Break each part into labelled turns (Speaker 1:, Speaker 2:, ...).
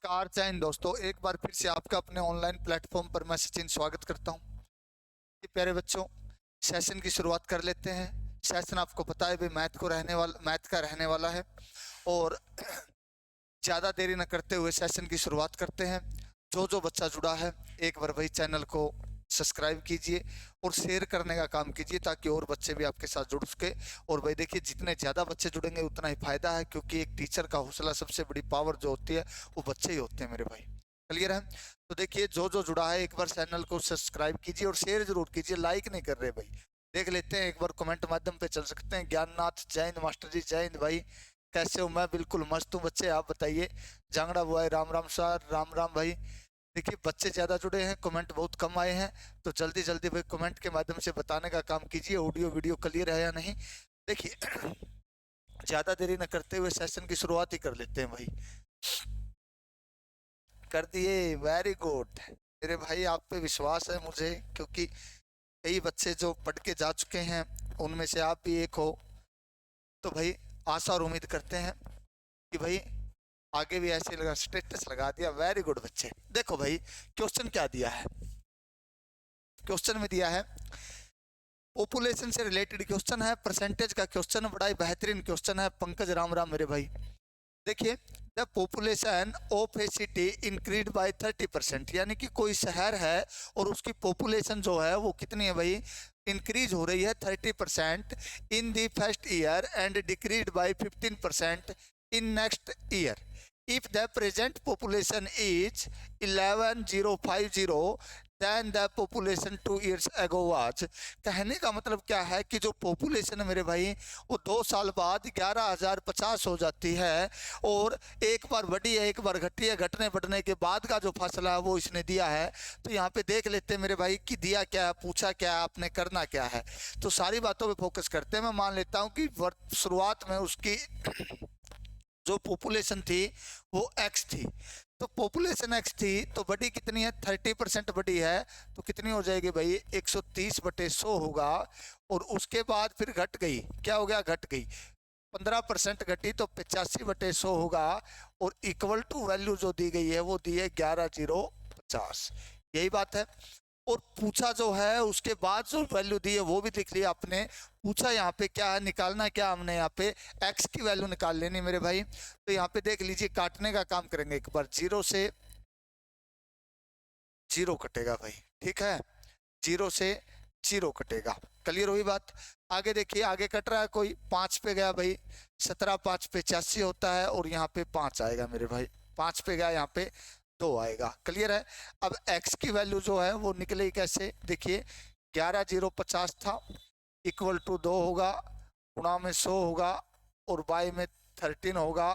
Speaker 1: Car चैन दोस्तों, एक बार फिर से आपका अपने ऑनलाइन प्लेटफॉर्म पर मैं सचिन स्वागत करता हूं। कि प्यारे बच्चों, सेशन की शुरुआत कर लेते हैं। सेशन आपको पता है भाई मैथ का रहने वाला है। और ज़्यादा देरी न करते हुए सेशन की शुरुआत करते हैं। जो जो बच्चा जुड़ा है एक बार भाई चैनल को सब्सक्राइब कीजिए और शेयर करने का काम कीजिए ताकि और बच्चे भी आपके साथ जुड़ सके। और भाई देखिए, जितने ज़्यादा बच्चे जुड़ेंगे उतना ही फायदा है, क्योंकि एक टीचर का हौसला, सबसे बड़ी पावर जो होती है वो बच्चे ही होते हैं मेरे भाई। क्लियर है? तो देखिए, जो जो जुड़ा है एक बार चैनल को सब्सक्राइब कीजिए और शेयर जरूर कीजिए। लाइक नहीं कर रहे भाई, देख लेते हैं एक बार कमेंट माध्यम पे चल सकते हैं। ज्ञाननाथ जय हिंद मास्टर जी, जय हिंद भाई। कैसे हो? मैं बिल्कुल मस्त हूँ बच्चे, आप बताइए। जांगड़ा बुआ, राम राम सर, राम राम भाई। देखिए, बच्चे ज़्यादा जुड़े हैं, कमेंट बहुत कम आए हैं, तो जल्दी जल्दी भाई कमेंट के माध्यम से बताने का काम कीजिए ऑडियो वीडियो क्लियर है या नहीं। देखिए, ज़्यादा देरी न करते हुए सेशन की शुरुआत ही कर लेते हैं भाई। कर दिए, वेरी गुड मेरे भाई, आप पे विश्वास है मुझे, क्योंकि कई बच्चे जो पढ़ के जा चुके हैं उनमें से आप भी एक हो। तो भाई आशा और उम्मीद करते हैं कि भाई आगे भी ऐसे लगा, स्टेटस लगा दिया, वेरी गुड बच्चे। देखो भाई, क्वेश्चन क्या दिया है। क्वेश्चन में दिया है पॉपुलेशन से रिलेटेड क्वेश्चन है, परसेंटेज का क्वेश्चन, बड़ा ही बेहतरीन क्वेश्चन है। पंकज राम राम मेरे भाई। देखिए, the population of A city increase by 30%, यानी कि कोई शहर है और उसकी पॉपुलेशन जो है वो कितनी है भाई, इंक्रीज हो रही है 30% in the first year and decrease by 15% in next year. if the present population is 11050 then the population 2 years ago was। कहने का मतलब क्या है कि जो पॉपुलेशन है मेरे भाई, वो 2 साल बाद 11,050 हो जाती है। और एक बार बढ़ी है, एक बार घटी है, घटने बढ़ने के बाद का जो फासला है वो इसने दिया है। तो यहाँ पे देख लेते हैं मेरे भाई कि दिया क्या है, पूछा क्या है, आपने करना क्या है। तो सारी बातों पे फोकस करते हैं। मैं मान लेता हूँ कि शुरुआत में उसकी जो पॉपुलेशन थी वो एक्स थी। तो पॉपुलेशन एक्स थी तो बड़ी कितनी है, 30% बड़ी है। तो कितनी हो जाएगी भाई, 130/100 होगा। और उसके बाद फिर घट गई, क्या हो गया, घट गई, 15% घटी तो 85/100 होगा। और इक्वल टू वैल्यू जो दी गई है वो दी है 11,050। यही बात है। और पूछा जो है उसके बाद जो वैल्यू दी है वो भी लिख लिया आपने। पूछा यहाँ पे क्या है, निकालना क्या हमने, यहाँ पे x की वैल्यू निकाल लेनी मेरे भाई। तो यहाँ पे देख लीजिए, काटने का काम करेंगे एक बार। 0 से 0 कटेगा भाई, ठीक है, 0 से 0 कटेगा। क्लियर हुई बात? आगे देखिए, आगे कट रहा है कोई, 5 पे गया भाई, 17 5 पे 85 होता है। और यहाँ पे 5 आएगा मेरे भाई, 5 पे गया, यहाँ पे 2 आएगा। क्लियर है? अब x की वैल्यू जो है वो निकलेगी कैसे, देखिए, 11,050 था, इक्वल टू 2 होगा, गुणा में 100 होगा, और y में 13 होगा,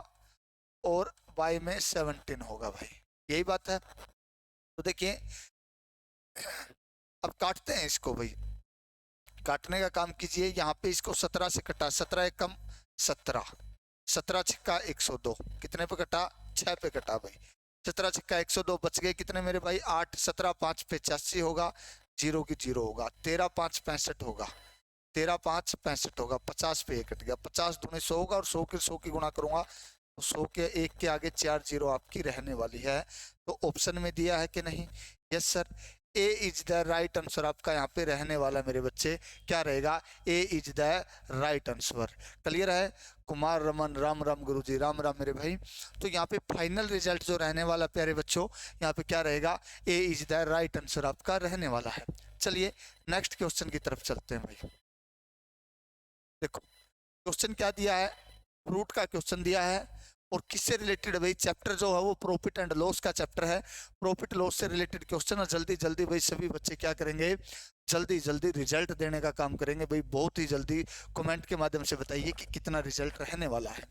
Speaker 1: और y में 17 होगा भाई। यही बात है। तो देखिए, अब काटते हैं इसको भाई। काटने का काम कीजिए। यहाँ पे इसको 17 से कटा, 17 एक कम 17, 17 छिक्का 102, कितने पे कटा, 6 पे कटा भाई। 17 छिक्का 102, बच गए कितने मेरे भाई, 8। 17 5 पे 85 होगा, 0 की 0 होगा। 13 5 65 होगा, 13 5 65 होगा, 50 पे कट गया, 50 दूनी 100 होगा, और 100 की गुणा करूंगा तो 100 के एक के आगे 4 0 आपकी रहने वाली है। तो ऑप्शन में दिया है कि नहीं, yes sir, A is the right answer आपका यहाँ पे रहने वाला मेरे बच्चे। क्या रहेगा, A is the right answer. Clear है? कुमार रमन, राम राम गुरु जी, राम राम मेरे भाई। तो यहाँ पे फाइनल रिजल्ट जो रहने वाला प्यारे बच्चों, यहाँ पे क्या रहेगा, A is the right answer आपका रहने वाला है। चलिए नेक्स्ट क्वेश्चन की तरफ चलते हैं भाई। देखो क्वेश्चन क्या दिया है, फ्रूट का क्वेश्चन दिया है। और किससे रिलेटेड भाई, चैप्टर जो है वो प्रॉफिट एंड लॉस का चैप्टर है। प्रॉफिट लॉस से रिलेटेड क्वेश्चन है। जल्दी जल्दी भाई सभी बच्चे क्या करेंगे, जल्दी जल्दी रिजल्ट देने का काम करेंगे भाई, बहुत ही जल्दी कमेंट के माध्यम से बताइए कि कितना रिजल्ट रहने वाला है।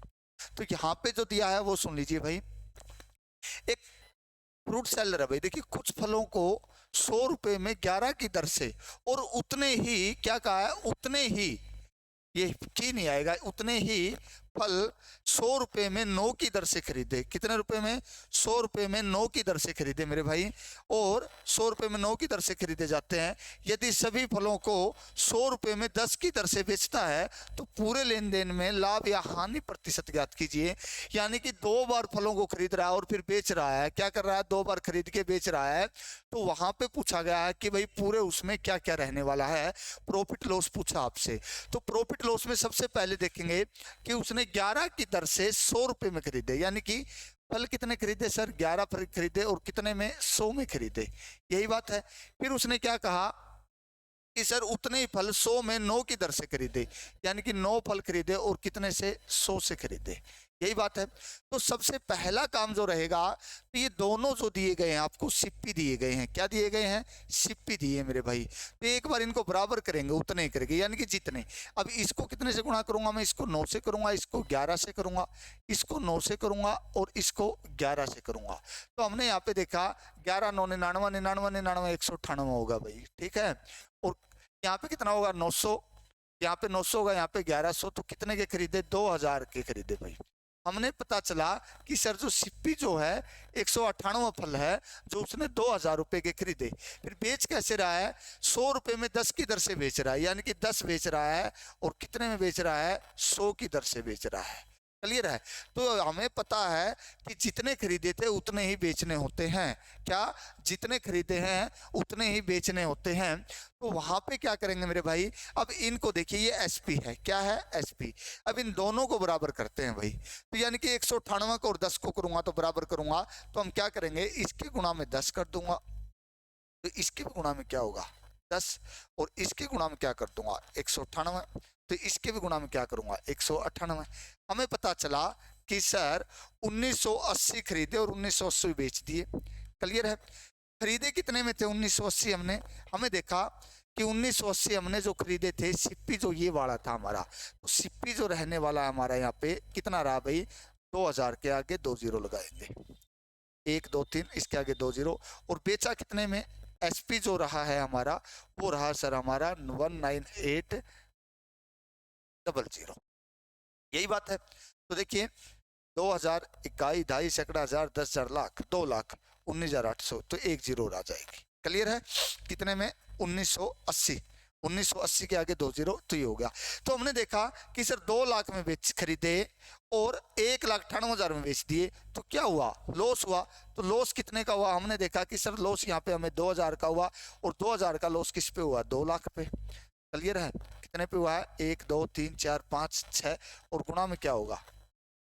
Speaker 1: तो यहाँ पे जो दिया है वो सुन लीजिए भाई। एक फ्रूट सेलर है भाई, देखिए कुछ फलों को 100 रुपए में 11 की दर से और उतने ही, क्या कहा है, उतने ही, ये की नहीं आएगा, उतने ही फल 100 रुपए में 9 की दर से खरीदे। कितने रुपए में, 100 रुपए में 9 की दर से खरीदे मेरे भाई, और 100 रुपए में 9 की दर से खरीदे जाते हैं। यदि सभी फलों को 100 रुपए में 10 की दर से बेचता है तो पूरे लेन देन में लाभ या हानि प्रतिशत ज्ञात कीजिए। यानी कि 2 बार फलों को खरीद रहा है और फिर बेच रहा है, क्या कर रहा है, 2 बार खरीद के बेच रहा है। तो वहां पे पूछा गया है कि भाई पूरे उसमें क्या क्या रहने वाला है, प्रॉफिट लॉस पूछा आपसे। तो प्रॉफिट लॉस में सबसे पहले देखेंगे कि उसने 11 की दर से 100 रुपए में खरीदे, यानी कि फल कितने खरीदे सर, 11 फल खरीदे और कितने में, 100 में खरीदे, यही बात है। फिर उसने क्या कहा कि सर उतने ही फल 100 में 9 की दर से खरीदे, यानी कि 9 फल खरीदे और कितने से, 100 से खरीदे, यही बात है। तो सबसे पहला काम जो रहेगा, तो ये दोनों जो दिए गए हैं आपको, सिप्पी दिए गए हैं, क्या दिए गए हैं, सिप्पी दिए हैं मेरे भाई। तो एक बार इनको बराबर करेंगे, उतने ही करेंगे, यानी कि जितने। अब इसको कितने से गुणा करूंगा मैं, इसको 9 से करूंगा, इसको 11 से करूंगा, इसको 9 से करूंगा और इसको 11 से करूंगा। तो हमने यहाँ पे देखा 11 9 99 99 99 198 होगा भाई, ठीक है। और यहाँ पे कितना होगा, 900, यहाँ पे 900 होगा, यहाँ पे 1100, तो कितने के खरीदे, 2000 के खरीदे भाई। हमने पता चला कि सर जो सिप्पी जो है 198 फल है जो उसने 2000 रुपए के खरीदे। फिर बेच कैसे रहा है, 100 रुपए में 10 की दर से बेच रहा है, यानी कि 10 बेच रहा है और कितने में बेच रहा है, 100 की दर से बेच रहा है। क्लियर है। तो हमें पता है कि जितने खरीदे थे उतने ही बेचने होते हैं, क्या, जितने खरीदे हैं उतने ही बेचने होते हैं। तो वहां पे क्या करेंगे मेरे भाई, अब इनको देखिए, ये एसपी है, क्या है, एसपी। अब इन दोनों को बराबर करते हैं भाई। तो यानी कि 198 को और 10 को करूंगा तो बराबर करूंगा, तो हम क्या करेंगे, इसके गुणा में 10 कर दूंगा, तो इसके गुणा में क्या होगा, 10, और इसके गुणा में क्या कर दूंगा, 198, तो इसके भी गुणा में क्या करूंगा, 198। हमें पता चला कि सर 1980 खरीदे और 1980 बेच दिए। क्लियर है। खरीदे कितने में थे, 1980 हमने, हमें देखा कि 1980 हमने जो खरीदे थे, सिप्पी जो ये वाला था हमारा, तो सिप्पी जो रहने वाला है हमारा यहाँ पे कितना रहा भाई, 2000 के आगे 2 जीरो लगाएंगे, 1 2 3, इसके आगे 2 जीरो। और बेचा कितने में, एसपी जो रहा है हमारा वो रहा सर हमारा 19800, यही बात है। तो देखिए 2000, इकाई, ढाई, सैकड़ा, हजार, 10,000, लाख, 2 लाख 19,800, तो 1 जीरो आ जाएगी। क्लियर है। कितने में, 1980, 1980 के आगे 2 जीरो, तो ये हो गया। तो हमने देखा कि सर 2 लाख में बेच खरीदे और 1,98,000 में बेच दिए, तो क्या हुआ, लॉस हुआ। तो लॉस कितने का हुआ, हमने देखा कि सर लॉस यहाँ पे हमें 2000 का हुआ, और 2000 का लॉस किस पे हुआ, 2 लाख पे। क्लियर है। कितने पे हुआ है, 1 2 3 4 5 6, और गुणा में क्या होगा,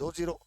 Speaker 1: 2 जीरो,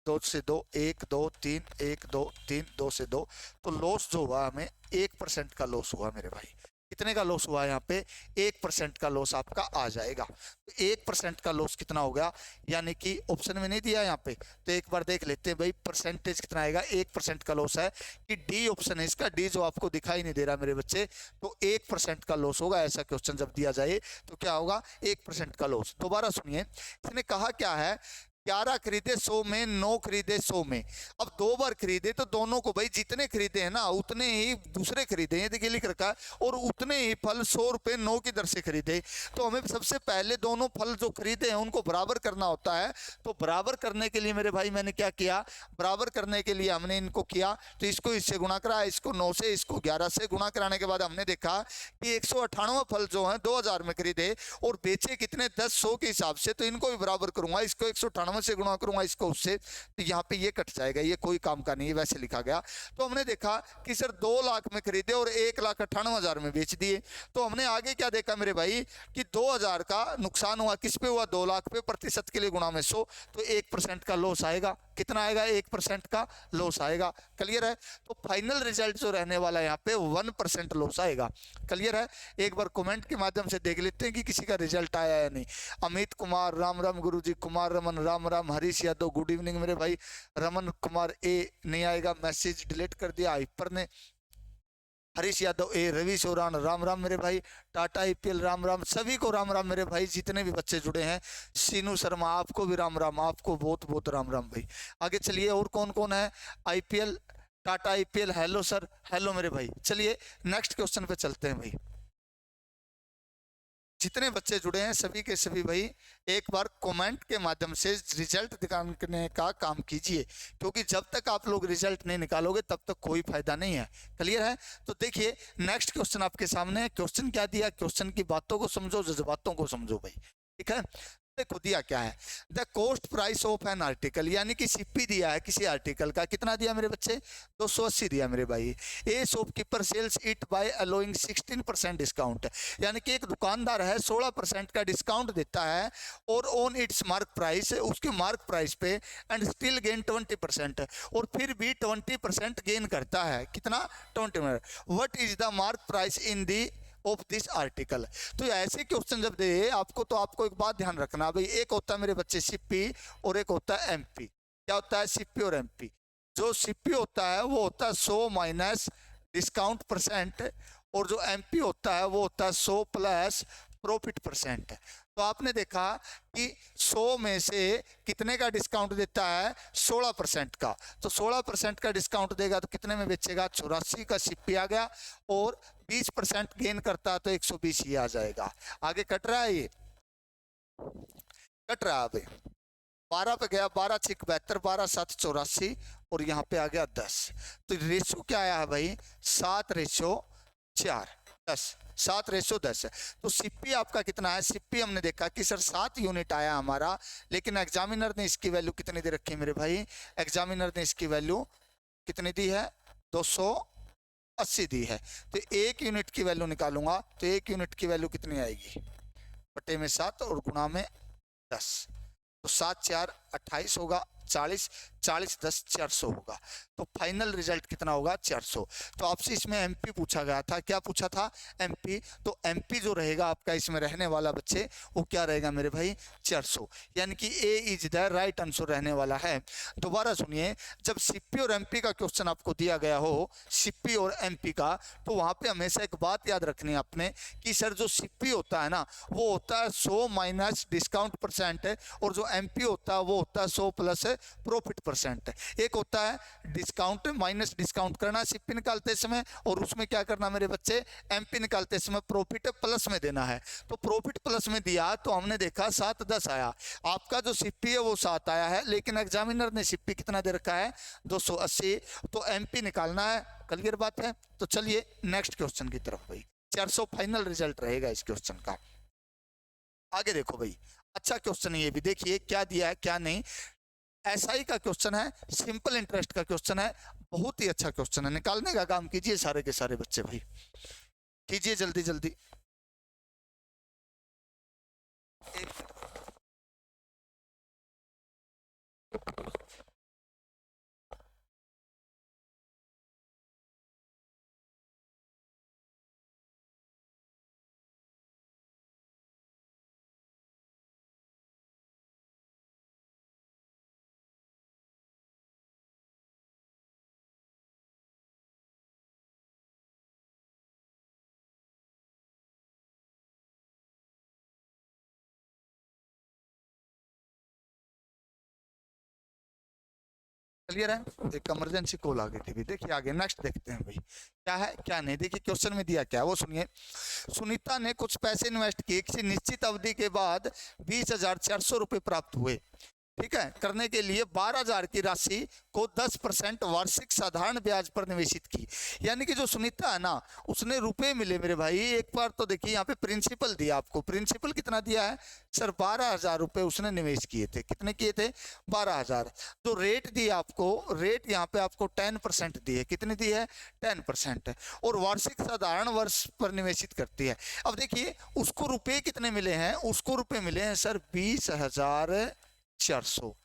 Speaker 1: 2 से 2, 1 2 3, 1 2 3, 2 से 2। तो लॉस जो हुआ हमें 1% का लॉस हुआ मेरे भाई। कितने का लॉस हुआ, यहाँ पे 1% का लॉस आपका आ जाएगा। तो 1% का लॉस कितना हो गया, यानी कि ऑप्शन में नहीं दिया यहाँ पे, तो एक बार देख लेते हैं भाई परसेंटेज कितना आएगा। 1% का लॉस है कि डी ऑप्शन है इसका, डी जो आपको दिखाई नहीं दे रहा मेरे बच्चे, तो 1% का लॉस होगा। ऐसा क्वेश्चन जब दिया जाए तो क्या होगा, 1% का लॉस। दोबारा सुनिए, इसने कहा क्या है, 11 खरीदे 100 में, 9 खरीदे 100 में। अब 2 बार खरीदे तो दोनों को भाई जितने खरीदे हैं ना उतने ही दूसरे खरीदे हैं, देखिए लिख रखा है, और उतने ही फल 100 रुपए 9 की दर से खरीदे। तो हमें सबसे पहले दोनों फल जो खरीदे हैं उनको बराबर करना होता है। तो बराबर करने के लिए मेरे भाई मैंने क्या किया, बराबर करने के लिए हमने इनको किया, तो इसको इससे गुणा करा, इसको 9 से, इसको 11 से गुणा कराने के बाद हमने देखा कि 198 फल जो है 2000 में खरीदे और बेचे कितने, 10 100 के हिसाब से। तो इनको भी बराबर करूंगा, इसको 198 से गुणा करूंगा, इसको उससे, तो यहाँ पे ये कट जाएगा, ये कोई काम का नहीं है, वैसे लिखा गया। तो हमने देखा कि सर 2 लाख में खरीदे और 1,98,000 में बेच दिए। तो हमने आगे क्या देखा मेरे भाई कि 2000 का नुकसान हुआ, किस पे हुआ, 2 लाख पे, प्रतिशत के लिए गुणा में 100, तो 1% का लॉस आएगा। कितना आएगा, 1% का लॉस आएगा। क्लियर है? तो फाइनल रिजल्ट जो रहने वाला है यहाँ पे 1% लॉस आएगा। क्लियर है? एक बार कमेंट के माध्यम से देख लेते हैं कि किसी का रिजल्ट आया या नहीं। अमित कुमार राम राम गुरुजी, कुमार रमन राम राम, हरीश यादव गुड इवनिंग मेरे भाई। रमन कुमार ए नहीं आएगा, मैसेज डिलीट कर दिया हाइपर ने। हरीश यादव ए, रवि सोरान राम राम मेरे भाई, टाटा आईपीएल राम राम, सभी को राम राम मेरे भाई, जितने भी बच्चे जुड़े हैं। सीनू शर्मा आपको भी राम राम, आपको बहुत बहुत राम राम भाई। आगे चलिए, और कौन कौन है? IPL, Tata IPL, hello sir, hello मेरे भाई। चलिए नेक्स्ट क्वेश्चन पे चलते हैं भाई। जितने बच्चे जुड़े हैं सभी के सभी भाई एक बार कमेंट के माध्यम से रिजल्ट दिखाने का काम कीजिए, क्योंकि जब तक आप लोग रिजल्ट नहीं निकालोगे तब तक कोई फायदा नहीं है। क्लियर है? तो देखिए नेक्स्ट क्वेश्चन आपके सामने है। क्वेश्चन क्या दिया, क्वेश्चन की बातों को समझो, जज्बातों को समझो भाई। ठीक है? देखो दिया क्या है, the cost price of an article, यानी कि सीपी दिया है किसी आर्टिकल का, कितना दिया मेरे बच्चे, 280 दिया मेरे भाई। A shopkeeper sells it by allowing 16% discount, यानी कि एक दुकानदार है 16% का डिस्काउंट देता है और ऑन इट्स मार्क प्राइस, उसके मार्क प्राइस पे, एंड स्टिल गेन 20%, और फिर भी 20% गेन करता है। कितना? 20%। What is the mark price in the of this article. तो ऐसे क्वेश्चन जब दे आपको, तो आपको एक बात ध्यान रखना भाई, एक होता है मेरे बच्चे सीपी और एक होता है एमपी। क्या होता है सीपी और एमपी? जो सीपी होता है वो होता है 100 माइनस डिस्काउंट परसेंट, और जो एमपी होता है वो होता है 100 प्लस प्रॉफिट परसेंट। तो आपने देखा कि 100 में से कितने का डिस्काउंट देता है, 16% का। तो 16% का डिस्काउंट देगा तो कितने में बेचेगा, 84 का सीपी आ गया, और 20% गेन करता है तो 120 ही आ जाएगा। आगे कट रहा है, ये कट रहा है अभी। 12 पे गया, 12 6 72, 12 7 84, और यहाँ पे आ गया 10। तो रेशो क्या आया है भाई, 7:4, 10, 7:10। तो सीपी आपका कितना है, सीपी हमने देखा कि सर 7 यूनिट आया हमारा, लेकिन एग्जामिनर ने इसकी वैल्यू कितनी दे रखी है मेरे भाई, एग्जामिनर ने इसकी वैल्यू कितनी दी है, 280 दी है। तो 1 यूनिट की वैल्यू निकालूंगा तो 1 यूनिट की वैल्यू कितनी आएगी, बटे में 7 और गुणा में 10, तो 7 4 28 होगा, 40 40 10 400 होगा। तो फाइनल रिजल्ट कितना होगा, 400। तो आपसे इसमें एमपी पूछा गया था, क्या पूछा था, एमपी। तो एमपी जो रहेगा आपका इसमें रहने वाला बच्चे, वो क्या रहेगा मेरे भाई, 400, यानी कि ए इज द राइट आंसर रहने वाला है। दोबारा सुनिए, जब सीपी और एमपी का क्वेश्चन आपको दिया गया हो, सीपी और एमपी का, तो वहां पे हमेशा एक बात याद रखनी है आपने कि सर जो सीपी होता है ना वो होता है 100 माइनस डिस्काउंट परसेंट, और जो एमपी होता है वो होता है 100 प्लस प्रॉफिट परसेंट। एक होता है डिस्काउंट माइनस डिस्काउंट करना सीपी निकालते समय, और उसमें क्या करना मेरे बच्चे, एमपी निकालते समय प्रॉफिट प्लस में देना है। तो प्रॉफिट प्लस में दिया तो हमने देखा 7 10 आया, आपका जो सीपी है वो 7 आया है, लेकिन एग्जामिनर ने सीपी कितना दे रखा है, 280। तो एमपी निकालना है, क्लियर बात है। तो चलिए नेक्स्ट क्वेश्चन की तरफ भाई, 400 फाइनल रिजल्ट रहेगा इस क्वेश्चन का। आगे देखो भाई, अच्छा क्वेश्चन है ये भी, देखिए क्या दिया है क्या नहीं। एसआई का क्वेश्चन है, सिंपल इंटरेस्ट का क्वेश्चन है, बहुत ही अच्छा क्वेश्चन है, निकालने का काम कीजिए सारे के सारे बच्चे भाई, कीजिए जल्दी जल्दी। क्लियर है? एक इमरजेंसी कॉल आ गई थी। देखिए आगे नेक्स्ट देखते हैं भाई, क्या है क्या नहीं। देखिए क्वेश्चन में दिया क्या है वो सुनिए। सुनीता ने कुछ पैसे इन्वेस्ट किए, किसी निश्चित अवधि के बाद 20,400 रुपए प्राप्त हुए। ठीक है, करने के लिए 12,000 की राशि को 10% वार्षिक साधारण ब्याज पर निवेशित की। यानी कि जो सुनीता है ना, उसने रुपए मिले मेरे भाई, एक बार तो देखिए यहाँ पे प्रिंसिपल दिया आपको, प्रिंसिपल कितना दिया है सर, 12,000 रुपए उसने निवेश किए थे। कितने किए थे, 12,000। जो रेट दिया आपको, रेट यहाँ पे आपको 10% दी है। कितनी दी है, 10%, और वार्षिक साधारण वर्ष पर निवेशित करती है। अब देखिए उसको रुपए कितने मिले हैं, उसको रुपए मिले हैं सर 20,400।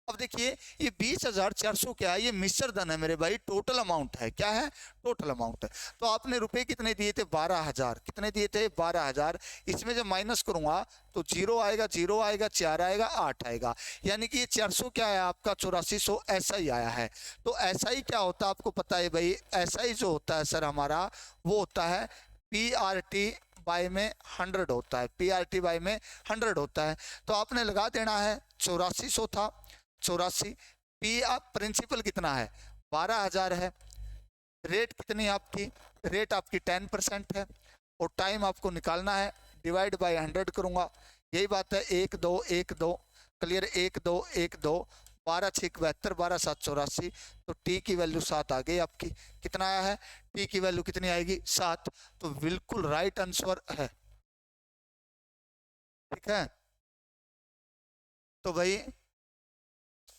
Speaker 1: अब देखिए ये 20,400 क्या है, ये मिश्र धन है मेरे भाई, टोटल अमाउंट है, क्या है, टोटल अमाउंट है। तो आपने रुपए कितने दिए थे, 12,000, कितने दिए थे, 12,000। इसमें जब माइनस करूंगा तो 0 आएगा, 0 आएगा, 4 आएगा, 8 आएगा, यानी कि ये 400 क्या है आपका, 8400 ऐसा ही आया है। तो ऐसा ही क्या होता है आपको पता है भाई, ऐसा ही जो होता है सर हमारा वो होता है PRT बाय में 100 होता है, PRT बाय में 100 होता है। तो आपने लगा देना है, 8400 था, 84 पी आप प्रिंसिपल कितना है, 12,000 है, रेट कितनी आपकी, रेट आपकी 10% है, और टाइम आपको निकालना है, डिवाइड बाय 100 करूंगा, यही बात है, 1 2 1 2, क्लियर, 1 2 1 2, 12 6 72, 12 7 84, तो टी की वैल्यू 7 आ गई आपकी। कितना आया है, टी की वैल्यू कितनी आएगी, 7। तो बिल्कुल राइट आंसर है, ठीक है। तो भाई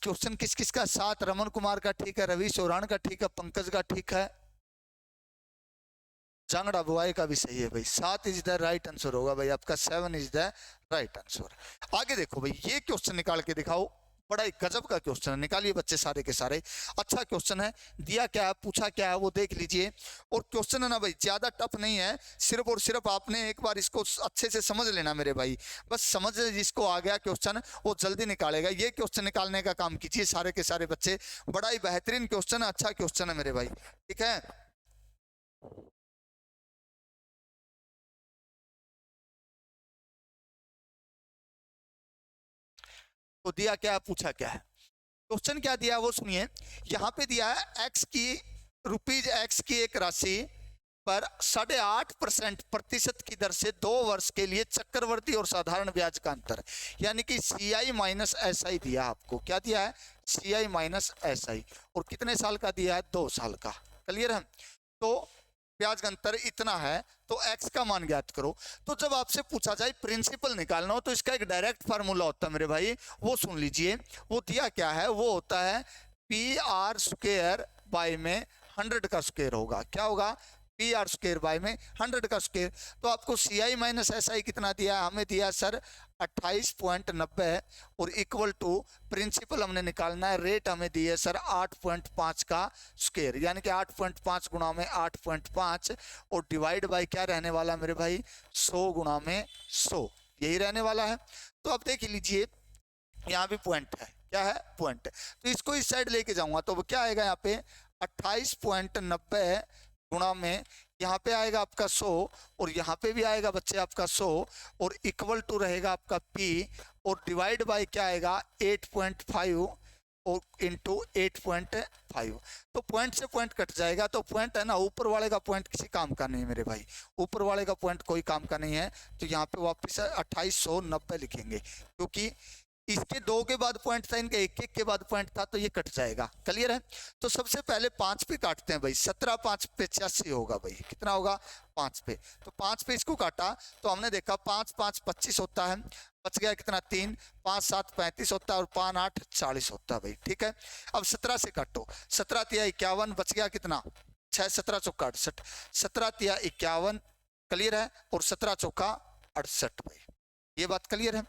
Speaker 1: क्वेश्चन किस किस का, 7 रमन कुमार का ठीक है, रवि चौहान का ठीक है, पंकज का ठीक है, जांगड़ा बुआई का भी सही है भाई। 7 इज द राइट आंसर होगा भाई आपका, 7 इज द राइट आंसर। आगे देखो भाई, ये क्वेश्चन निकाल के दिखाओ, बड़ा ही गजब का क्वेश्चन है, निकालिए बच्चे सारे के सारे। अच्छा क्वेश्चन है, दिया क्या है, पूछा क्या है वो देख लीजिए। और क्वेश्चन है ना भाई ज्यादा टफ नहीं है, सिर्फ और सिर्फ आपने एक बार इसको अच्छे से समझ लेना मेरे भाई, बस समझ जिसको आ गया क्वेश्चन वो जल्दी निकालेगा। ये क्वेश्चन निकालने का काम कीजिए सारे के सारे बच्चे, बड़ा ही बेहतरीन क्वेश्चन है, अच्छा क्वेश्चन है मेरे भाई, ठीक है। तो दिया क्या है, पूछा क्या है, क्वेश्चन क्या दिया वो सुनिए। यहाँ पे दिया है एक्स की, रुपीज एक्स की एक राशि पर 8.5% प्रतिशत की दर से 2 वर्ष के लिए चक्रवर्ती और साधारण ब्याज का अंतर, यानी कि CI माइनस SI दिया आपको, क्या दिया है, CI माइनस SI, और कितने साल का दिया है, 2 साल का, क्लियर है। तो ब्याज का अंतर इतना है, तो x का मान ज्ञात करो। तो जब आपसे पूछा जाए प्रिंसिपल निकालना हो तो इसका एक डायरेक्ट फार्मूला होता है मेरे भाई, वो सुन लीजिए। वो दिया क्या है, वो होता है PR² बाय में 100 का स्क्वायर होगा, क्या होगा, PR² बाय में 100 का स्क्वायर। तो आपको CI माइनस SI कितना दिया, हमें दिया सर 28.90, और इक्वल टू प्रिंसिपल हमने निकालना है, रेट हमें दी है सर 8.5 का स्क्वायर, यानी कि 8.5 गुणा में 8.5, और डिवाइड बाय क्या रहने वाला मेरे भाई, 100 गुणा में 100, यही रहने वाला है। तो अब देख लीजिए यहाँ भी पॉइंट है, क्या है, पॉइंट है, तो इसको इस साइड लेके जाऊंगा तो क्या आएगा यहाँ पे 28.90 गुणा में, यहाँ पे आएगा आपका 100, और यहाँ पे भी आएगा बच्चे आपका 100, और इक्वल टू रहेगा आपका P, और डिवाइड बाय क्या आएगा 8.5, और इंटू 8.5। तो पॉइंट से पॉइंट कट जाएगा, तो पॉइंट है ना, ऊपर वाले का पॉइंट किसी काम का नहीं है मेरे भाई, ऊपर वाले का पॉइंट कोई काम का नहीं है। तो यहाँ पे वापस 2890 लिखेंगे, क्योंकि इसके 2 के बाद पॉइंट था, इनके 1 1 के बाद पॉइंट था, तो ये कट जाएगा, क्लियर है। तो सबसे पहले 5 पे काटते हैं भाई, 17 5 85 होगा भाई, कितना होगा, 5 पे। तो 5 पे इसको काटा तो हमने देखा 5 5 25 होता है, बच गया कितना 3, 5 7 35 होता है, और 5 8 40 होता है भाई, ठीक है। अब 17 से काटो, 17 तिया 51, बच गया कितना 6, 17 चौका 68, 17 तिया 51, क्लियर है, और 17 चौका 68 भाई, ये बात क्लियर है।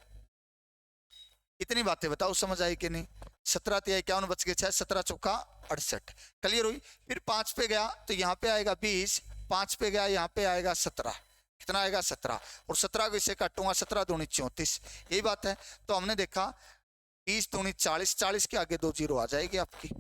Speaker 1: इतनी बातें बताओ समझ आई कि नहीं, 17 तिया 51 बच गए 6, 17 चौका 68, क्लियर हुई। फिर 5 पे गया तो यहाँ पे आएगा 20, 5 पे गया यहाँ पे आएगा 17, कितना आएगा 17, और 17 को इसे काटूंगा, 17 दूनी 34, यही बात है। तो हमने देखा 20 दूनी 40, 40 के आगे 2 जीरो आ जाएगी आपकी,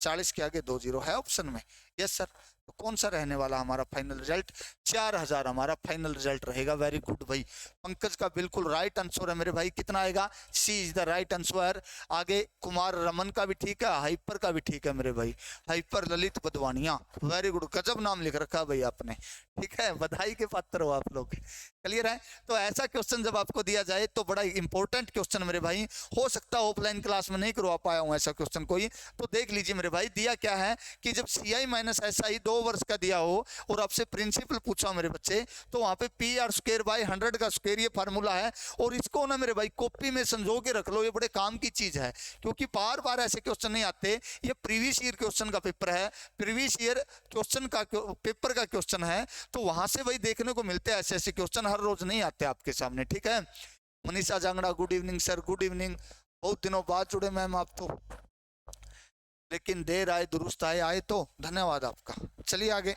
Speaker 1: 40 के आगे 2 जीरो है ऑप्शन में, यस सर। तो कौन सा रहने वाला हमारा फाइनल रिजल्ट, 4000 हमारा फाइनल रिजल्ट रहेगा, वेरी गुड भाई। पंकज का बिल्कुल राइट आंसर है मेरे भाई, कितना आएगा, सी इज द राइट आंसर। आगे कुमार रमन का भी ठीक है, हाइपर का भी ठीक है मेरे भाई, हाइपर ललित बदवानिया, वेरी गुड, गजब नाम लिख रखा भाई आपने, ठीक है, बधाई के पात्र हो आप लोग, क्लियर है। तो ऐसा क्वेश्चन जब आपको दिया जाए तो बड़ा इंपॉर्टेंट क्वेश्चन मेरे भाई, हो सकता है ऑफलाइन क्लास में नहीं करवा पाया हूं ऐसा क्वेश्चन कोई, तो देख लीजिए मेरे भाई। दिया क्या है कि जब CI माइनस SI 2 वर्ष का दिया हो और आपसे प्रिंसिपल पूछा मेरे बच्चे, तो वहां पे PR² बाय 100 का स्क्वायर ये फार्मूला है, और इसको ना मेरे भाई कॉपी में संजो के रख लो, ये बड़े काम की चीज है, क्योंकि बार बार ऐसे क्वेश्चन नहीं आते। ये प्रीवियस ईयर क्वेश्चन का पेपर है, प्रीवियस ईयर क्वेश्चन का पेपर का क्वेश्चन है, तो वहां से वही देखने को मिलते हैं, ऐसे ऐसे क्वेश्चन हर रोज नहीं आते आपके सामने, ठीक है। Manisha Jangra good evening sir, good evening. बहुत दिनों बाद जुड़े मैम आप तो, लेकिन देर आए दुरुस्त आए तो धन्यवाद आपका। चलिए आगे।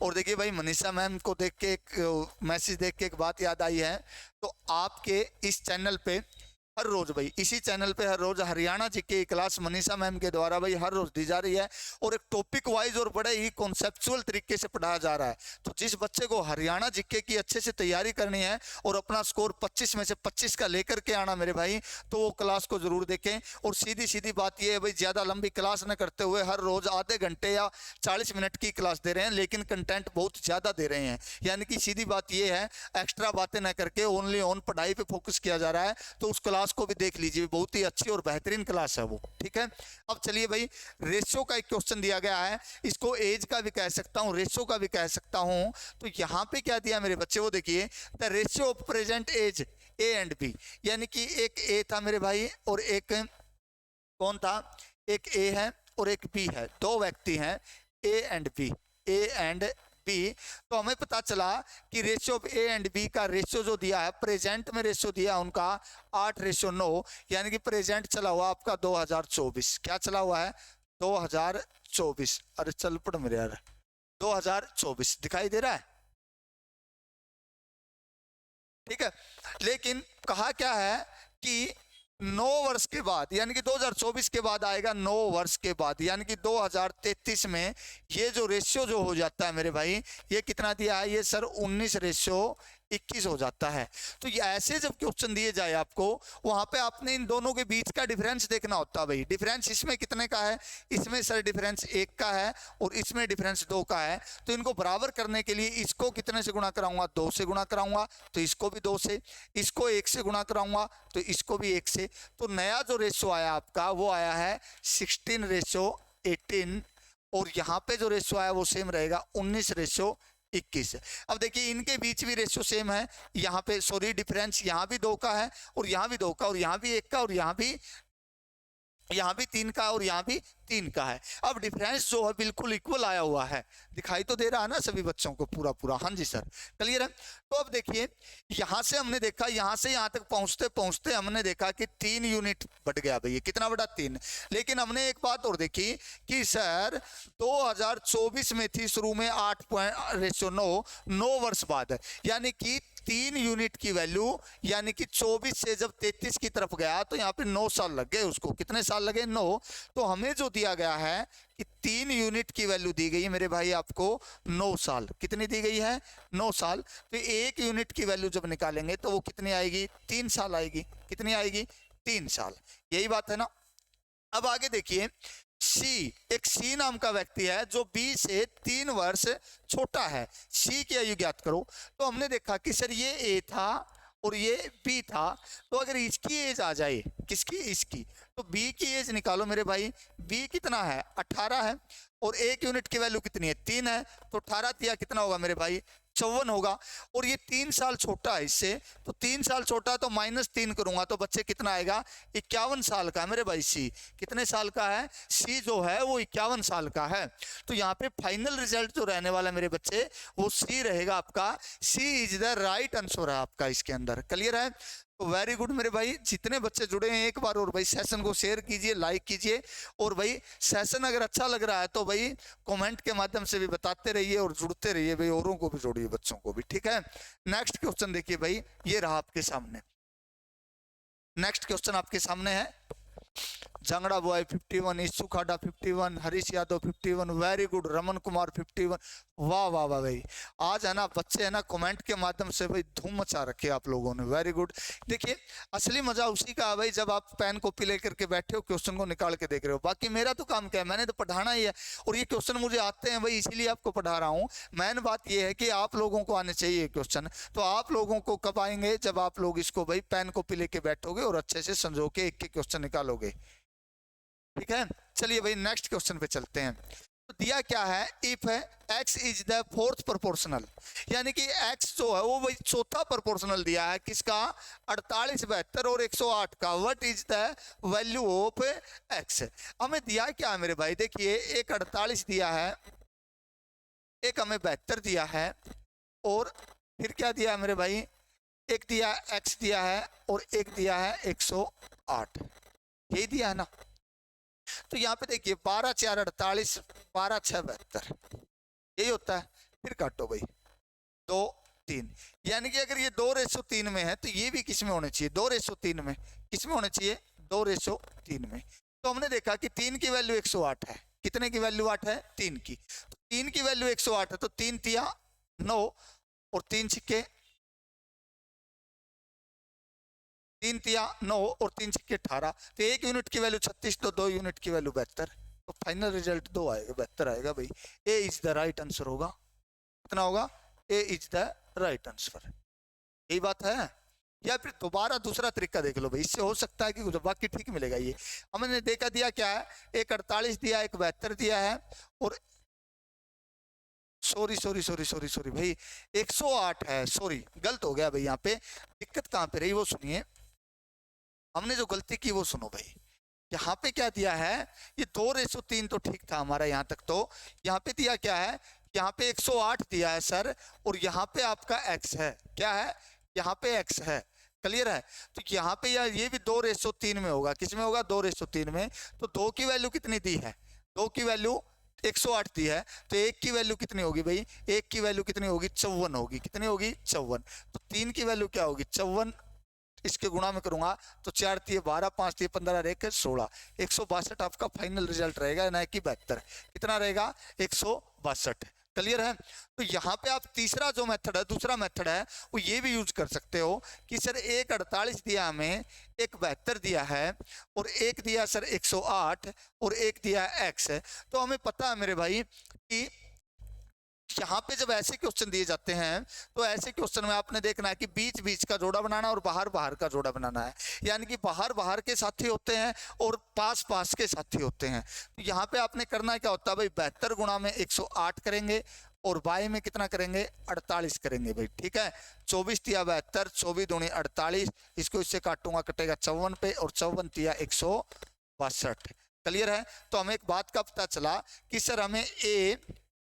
Speaker 1: और देखिए भाई मनीषा मैम को देख के एक मैसेज देख के एक बात याद आई है, तो आपके इस चैनल पे हर रोज भाई, इसी चैनल पे हर रोज हरियाणा जीके की क्लास मनीषा मैम के द्वारा भाई हर रोज दी जा रही है, और एक टॉपिक वाइज और बड़े ही कॉन्सेप्चुअल तरीके से पढ़ाया जा रहा है। तो जिस बच्चे को हरियाणा जीके की अच्छे से तैयारी करनी है और अपना स्कोर 25 में से 25 का लेकर के आना मेरे भाई, तो वो क्लास को जरूर देखें। और सीधी सीधी बात ये है भाई, ज्यादा लंबी क्लास न करते हुए हर रोज आधे घंटे या 40 मिनट की क्लास दे रहे हैं, लेकिन कंटेंट बहुत ज्यादा दे रहे हैं। यानी कि सीधी बात ये है, एक्स्ट्रा बातें न करके ओनली ऑन पढ़ाई पे फोकस किया जा रहा है। तो उस क्लास को भी देख लीजिए, बहुत ही अच्छी और बेहतरीन क्लास है वो, ठीक है। अब चलिए भाई, रेशियो का एक क्वेश्चन दिया गया है, इसको एज का भी कह सकता हूं, रेशियो का भी कह सकता हूं। तो यहां पे क्या दिया मेरे बच्चे, वो देखिए, the ratio of present age A and B. यानी कि एक ए था मेरे भाई और एक कौन था, एक ए है और एक बी है, दो व्यक्ति हैं A and B, A and B. तो हमें पता चला कि ratio of A and B का रेशियो जो दिया है, प्रेजेंट में रेशियो दिया उनका 8:9, यानी कि प्रेजेंट चला हुआ आपका 2024। क्या चला हुआ है, 2024। अरे चल पड़ मेरे यार, 2024 दिखाई दे रहा है, ठीक है। लेकिन कहा क्या है कि 9 वर्ष के बाद, यानी कि 2024 के बाद आएगा 9 वर्ष के बाद, यानी कि 2033 में ये जो रेशियो जो हो जाता है मेरे भाई, ये कितना दिया है, ये सर 19:21 हो जाता है। तो ये ऐसे जब क्वेश्चन दिए जाए आपको, वहां पे आपने इन दोनों के बीच का डिफरेंस देखना होता है भाई। डिफरेंस इसमें कितने का है, इसमें सर डिफरेंस 1 का है और इसमें डिफरेंस 2 का है। तो इनको बराबर करने के लिए इसको कितने से गुणा कराऊंगा, 2 से गुणा कराऊंगा, तो इसको भी 2 से, इसको 1 से गुणा कराऊंगा तो इसको भी 1 से। तो नया जो रेशियो आया आपका वो आया है 16:18, और यहाँ पे जो रेशियो आया वो सेम रहेगा 19:21। अब देखिए इनके बीच भी रेशियो सेम है, यहाँ पे सॉरी डिफरेंस यहाँ भी 2 का है और यहाँ भी 2 का और यहाँ भी 1 का और यहाँ भी 3 का और यहाँ भी 3 का है। अब डिफरेंस जो है बिल्कुल इक्वल आया हुआ है, दिखाई तो दे रहा है ना सभी बच्चों को पूरा पूरा, हाँ जी सर क्लियर है। तो अब देखिए यहाँ से हमने देखा, यहाँ से यहाँ तक पहुँचते पहुँचते हमने देखा कि 3 यूनिट बढ़ गया भैया, कितना बढ़ा, 3। लेकिन हमने एक बात और देखी कि सर 2024 में थी शुरू में 8:9, 9 वर्ष बाद, यानी कि 3 यूनिट की वैल्यू, यानी कि 24 से जब 33 की तरफ गया तो यहाँ पे 9 साल लग गए उसको। कितने साल लगे, 9। तो हमें जो दिया गया है कि 3 यूनिट की वैल्यू दी गई है मेरे भाई आपको 9 साल। कितनी दी गई है, 9 साल। तो 1 यूनिट की वैल्यू जब निकालेंगे तो वो कितनी आएगी, 3 साल आएगी। कितनी आएगी, 3 साल। यही बात है ना। अब आगे देखिए, सी, एक सी नाम का व्यक्ति है जो बी से 3 वर्ष छोटा है। सी की आयु ज्ञात करो। तो हमने देखा कि सर ये ए था और ये बी था, तो अगर इसकी एज आ जाए, किसकी, इसकी, तो बी की एज निकालो मेरे भाई। बी कितना है, 18 है और 1 यूनिट की वैल्यू कितनी है, 3 है। तो 18 दिया कितना होगा मेरे भाई, 54 होगा। और ये 3 साल छोटा है इससे, तो 3 साल छोटा तो -3 करूंगा तो बच्चे कितना आएगा, 51 साल का है मेरे भाई। सी कितने साल का है, सी जो है वो 51 साल का है। तो यहाँ पे फाइनल रिजल्ट जो रहने वाला मेरे बच्चे वो सी रहेगा आपका। सी इज द राइट आंसर है आपका इसके अंदर। क्लियर है। तो वेरी गुड मेरे भाई, जितने बच्चे जुड़े हैं एक बार और भाई सेशन को शेयर कीजिए, लाइक कीजिए। और भाई सेशन अगर अच्छा लग रहा है तो भाई कमेंट के माध्यम से भी बताते रहिए और जुड़ते रहिए भाई, औरों को भी जोड़िए, बच्चों को भी, ठीक है। नेक्स्ट क्वेश्चन देखिए भाई, ये रहा आपके सामने। नेक्स्ट क्वेश्चन आपके सामने है, जंगड़ा बॉय 51, ईसु खाडा 51, हरीश यादव 51, वेरी गुड, रमन कुमार 51। वाह वाह वाह भाई, आज है ना बच्चे है ना कमेंट के माध्यम से भाई धूम मचा रखे आप लोगों ने, वेरी गुड। देखिए असली मजा उसी का है भाई जब आप पेन कॉपी लेकर के बैठे हो, क्वेश्चन को निकाल के देख रहे हो। बाकी मेरा तो काम क्या है, मैंने तो पढ़ाना ही है और ये क्वेश्चन मुझे आते हैं भाई, इसीलिए आपको पढ़ा रहा हूँ। मेन बात ये है कि आप लोगों को आने चाहिए क्वेश्चन। तो आप लोगों को कब आएंगे, जब आप लोग इसको भाई पेन कॉपी लेके बैठोगे और अच्छे से समझो के एक एक क्वेश्चन निकालोगे, ठीक है। चलिए भाई नेक्स्ट क्वेश्चन पे चलते हैं। तो दिया क्या है, if x is the 4th proportional, यानी कि x जो है वो भाई चौथा प्रोपोर्शनल दिया है किसका, 48, 72 और 108 का। What is the value of x। हमें दिया क्या है मेरे भाई, देखिए एक 48 दिया है, एक हमें 72 दिया है और फिर क्या दिया है मेरे भाई, एक दिया x दिया है और एक दिया है 108, यही दिया है ना। तो यहाँ पे देखिए 12 4 48, 12 6 72, यही होता है। फिर काटो भाई 2 3, यानी कि अगर ये 2:3 में है तो ये भी किस में होने चाहिए, 2:3 में। किस में होने चाहिए, 2:3 में। तो हमने देखा कि 3 की वैल्यू 108 है। कितने की वैल्यू 8 है, 3 की। तो 3 की वैल्यू 108 है तो 3 तिया 9 और 3 छिक्के 3 तिया 9 और 3 छिक्के 18, तो 1 यूनिट की वैल्यू 36, तो 2 यूनिट की वैल्यू 72। तो फाइनल रिजल्ट 2 आएगा, 72 आएगा भाई। ए इज द राइट आंसर होगा। कितना होगा, ए इज द राइट आंसर। यही बात है। या फिर दोबारा दूसरा तरीका देख लो भाई, इससे हो सकता है कि बाकी ठीक मिलेगा। ये हमने देखा दिया क्या है, एक 48 दिया, एक 72 दिया है, और सॉरी भाई 108 है। सॉरी गलत हो गया भाई, यहाँ पे दिक्कत कहाँ पे रही वो सुनिए। हमने जो गलती की वो सुनो भाई। यहाँ पे क्या दिया है, ये 2:3 तो ठीक था हमारा यहाँ तक। तो यहाँ पे दिया क्या है, यहाँ पे 108 दिया है सर, और यहाँ पे आपका x है। क्या है, यहाँ पे x है। क्लियर है। तो यहाँ पे यार ये भी 2:3 में होगा। किस में होगा, 2:3 में। तो 2 की वैल्यू कितनी दी है, 2 की वैल्यू 108 दी है, तो 1 की वैल्यू कितनी होगी भाई, 1 की वैल्यू कितनी होगी, 54 होगी। कितनी होगी, 54। तो 3 की वैल्यू क्या होगी, 54। इसके गुणा में करूंगा तो 4 तिये 12, 5 तिये 15, 1 16, 162 आपका फाइनल रिजल्ट रहेगा, ना कि 72। कितना रहेगा, 162। क्लियर है। तो यहाँ पे आप तीसरा जो मेथड है, दूसरा मेथड है, वो ये भी यूज कर सकते हो कि सर एक 48 दिया हमें, एक 72 दिया है, और एक दिया सर 108, और एक दिया x है। तो हमें पता है मेरे भाई कि यहाँ पे जब ऐसे क्वेश्चन दिए जाते हैं तो ऐसे क्वेश्चन में आपने देखना है कि बीच बीच का जोड़ा बनाना और बाहर बाहर का जोड़ा बनाना है। यानी कि बाहर बाहर के साथी होते हैं और पास पास के साथी होते हैं। तो यहाँ पे आपने करना क्या होता है भाई, 72 गुणा में 108 करेंगे, और बाई में कितना करेंगे, 48 करेंगे भाई। ठीक है, 24 तिया 72, 24 दूनी 48, इसको इससे काटूंगा, कटेगा 54 पे, और 54 तिया 162। क्लियर है। तो हमें एक बात का पता चला कि सर हमें ए